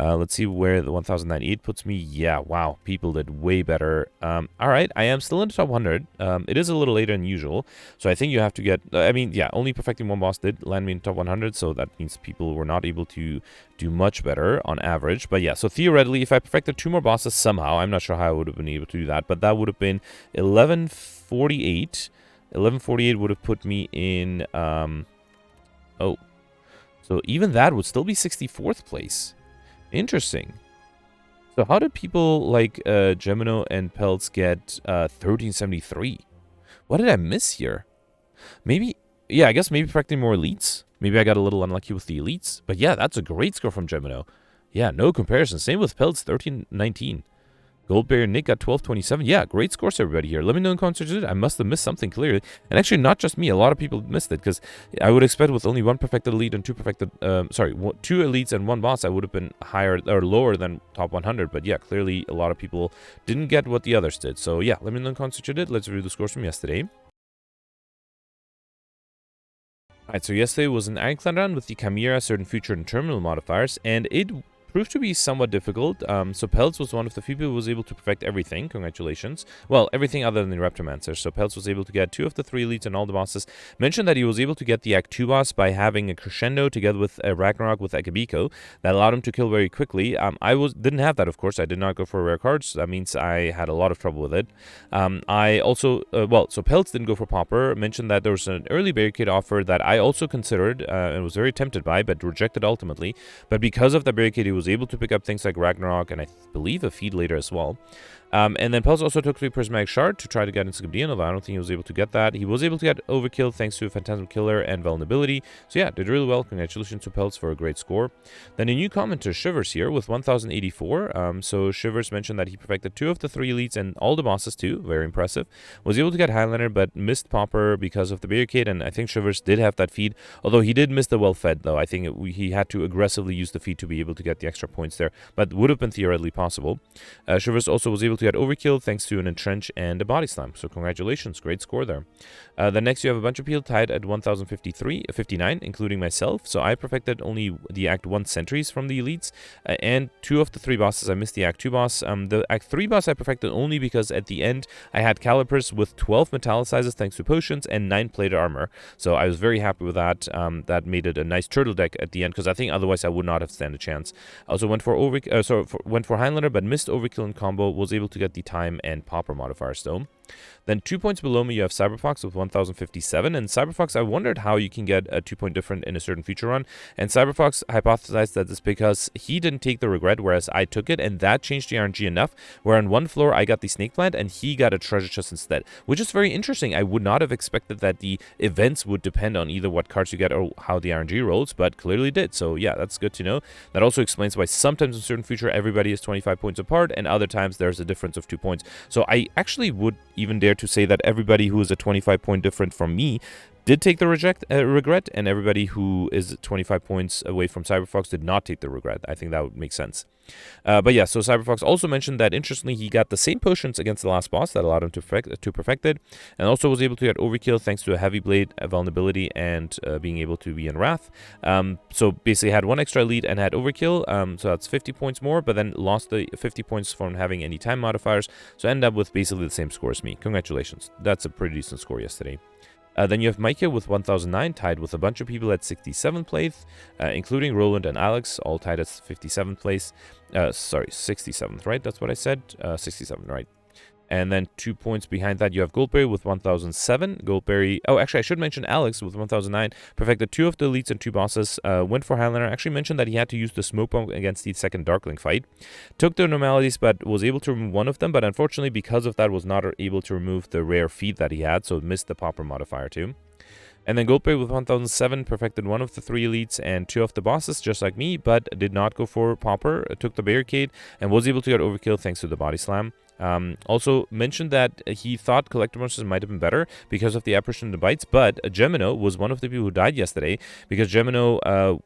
Let's see where the 1098 puts me. Yeah, wow. People did way better. Alright, I am still in the top 100. It is a little later than usual. So I think you have to get... I mean, yeah, only perfecting 1 boss did land me in the top 100. So that means people were not able to do much better on average. But yeah, so theoretically, if I perfected 2 more bosses somehow, I'm not sure how I would have been able to do that. But that would have been 1148. 1148 would have put me in... oh. So even that would still be 64th place. Interesting. So how did people like Gemino and Peltz get 1373? What did I miss here? Maybe, yeah, I guess maybe perfecting more elites. Maybe I got a little unlucky with the elites. But yeah, that's a great score from Gemino. Yeah, no comparison. Same with Peltz, 1319. Goldberry and Nick got 1227. Yeah, great scores everybody here. Let me know in comments. I must have missed something clearly. And actually, not just me. A lot of people missed it because I would expect with only 1 perfected elite and 2 perfected... 2 elites and 1 boss, I would have been higher or lower than top 100. But yeah, clearly a lot of people didn't get what the others did. So yeah, let me know in comments what you did. Let's review the scores from yesterday. Alright, so yesterday was an Ironclad run with the Chimera, certain future and terminal modifiers, and it proved to be somewhat difficult. So Peltz was one of the few people who was able to perfect everything. Congratulations. Well, everything other than the Reptomancer. So Peltz was able to get 2 of the 3 elites and all the bosses. Mentioned that he was able to get the Act 2 boss by having a Crescendo together with a Ragnarok with Akabiko. That allowed him to kill very quickly. I didn't have that, of course. I did not go for rare cards. That means I had a lot of trouble with it. I also, so Peltz didn't go for Pauper. Mentioned that there was an early Barricade offer that I also considered and was very tempted by, but rejected ultimately. But because of the Barricade, he was able to pick up things like Ragnarok and I believe a feed later as well. And then Pels also took 3 Prismatic Shard to try to get into Skibdian, although I don't think he was able to get that. He was able to get Overkill thanks to Phantasm Killer and Vulnerability. So yeah, did really well. Congratulations to Pels for a great score. Then a new commenter, Shivers, here with 1084. So Shivers mentioned that he perfected 2 of the 3 elites and all the bosses too. Very impressive. Was able to get Highlander, but missed Popper because of the barricade, and I think Shivers did have that feed, although he did miss the well-fed, though. I think he had to aggressively use the feed to be able to get the extra points there, but would have been theoretically possible. Shivers also was able to get Overkill thanks to an Entrench and a Body Slam, so congratulations, great score there. Then next you have a bunch of people tied at 1059, including myself, so I perfected only the Act 1 sentries from the elites, and 2 of the 3 bosses. I missed the Act 2 boss. The Act 3 boss I perfected only because at the end I had calipers with 12 metallicizers thanks to potions and 9 plated armor, so I was very happy with that. That made it a nice turtle deck at the end, because I think otherwise I would not have stand a chance. I also went for went for Highlander, but missed Overkill in combo, was able to get the time and Popper modifiers though. Then 2 points below me, you have Cyberfox with 1057, and Cyberfox, I wondered how you can get a 2-point difference in a certain feature run, and Cyberfox hypothesized that it's because he didn't take the regret, whereas I took it, and that changed the RNG enough, where on one floor I got the Snake Plant, and he got a treasure chest instead, which is very interesting. I would not have expected that the events would depend on either what cards you get or how the RNG rolls, but clearly did, so yeah, that's good to know. That also explains why sometimes in certain feature everybody is 25 points apart, and other times there's a difference of 2 points. So I actually would even dare to say that everybody who is a 25-point different from me did take the regret, and everybody who is 25 points away from Cyberfox did not take the regret. I think that would make sense. But yeah, so Cyberfox also mentioned that, interestingly, he got the same potions against the last boss that allowed him to perfect it, and also was able to get Overkill thanks to a Heavy Blade, a Vulnerability, and being able to be in Wrath. So basically had 1 extra elite and had Overkill, so that's 50 points more, but then lost the 50 points from having any time modifiers, so ended up with basically the same score as me. Congratulations. That's a pretty decent score yesterday. Then you have Micah with 1009, tied with a bunch of people at 67th place, including Roland and Alex, all tied at 57th place. Sorry, 67th, right? That's what I said. 67, right? And then 2 points behind that, you have Goldberry with 1007. Goldberry, oh, actually, I should mention Alex with 1009. Perfected 2 of the elites and 2 bosses. Went for Highlander. Actually mentioned that he had to use the Smoke Bomb against the second Darkling fight. Took the normalities, but was able to remove one of them. But unfortunately, because of that, was not able to remove the rare feat that he had. So missed the Popper modifier too. And then Goldberry with 1007 perfected 1 of the 3 elites and 2 of the bosses, just like me, but did not go for Popper. Took the barricade and was able to get Overkill thanks to the Body Slam. Also mentioned that he thought Collector Monsters might have been better because of the apparition of the bites, but Gemino was one of the people who died yesterday because Gemino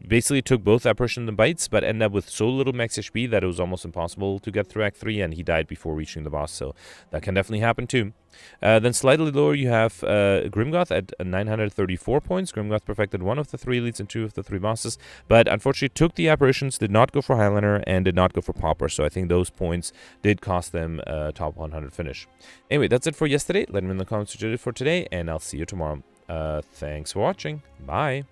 basically took both apparition and bites, but ended up with so little max HP that it was almost impossible to get through Act 3, and he died before reaching the boss, so that can definitely happen too. Then slightly lower you have Grimgoth at 934 points. Grimgoth perfected 1 of the 3 elites and 2 of the 3 bosses, but unfortunately took the apparitions, did not go for Highlander, and did not go for Popper, so I think those points did cost them a top 100 finish. Anyway, that's it for yesterday. Let me know in the comments what you did for today, and I'll see you tomorrow. Thanks for watching. Bye.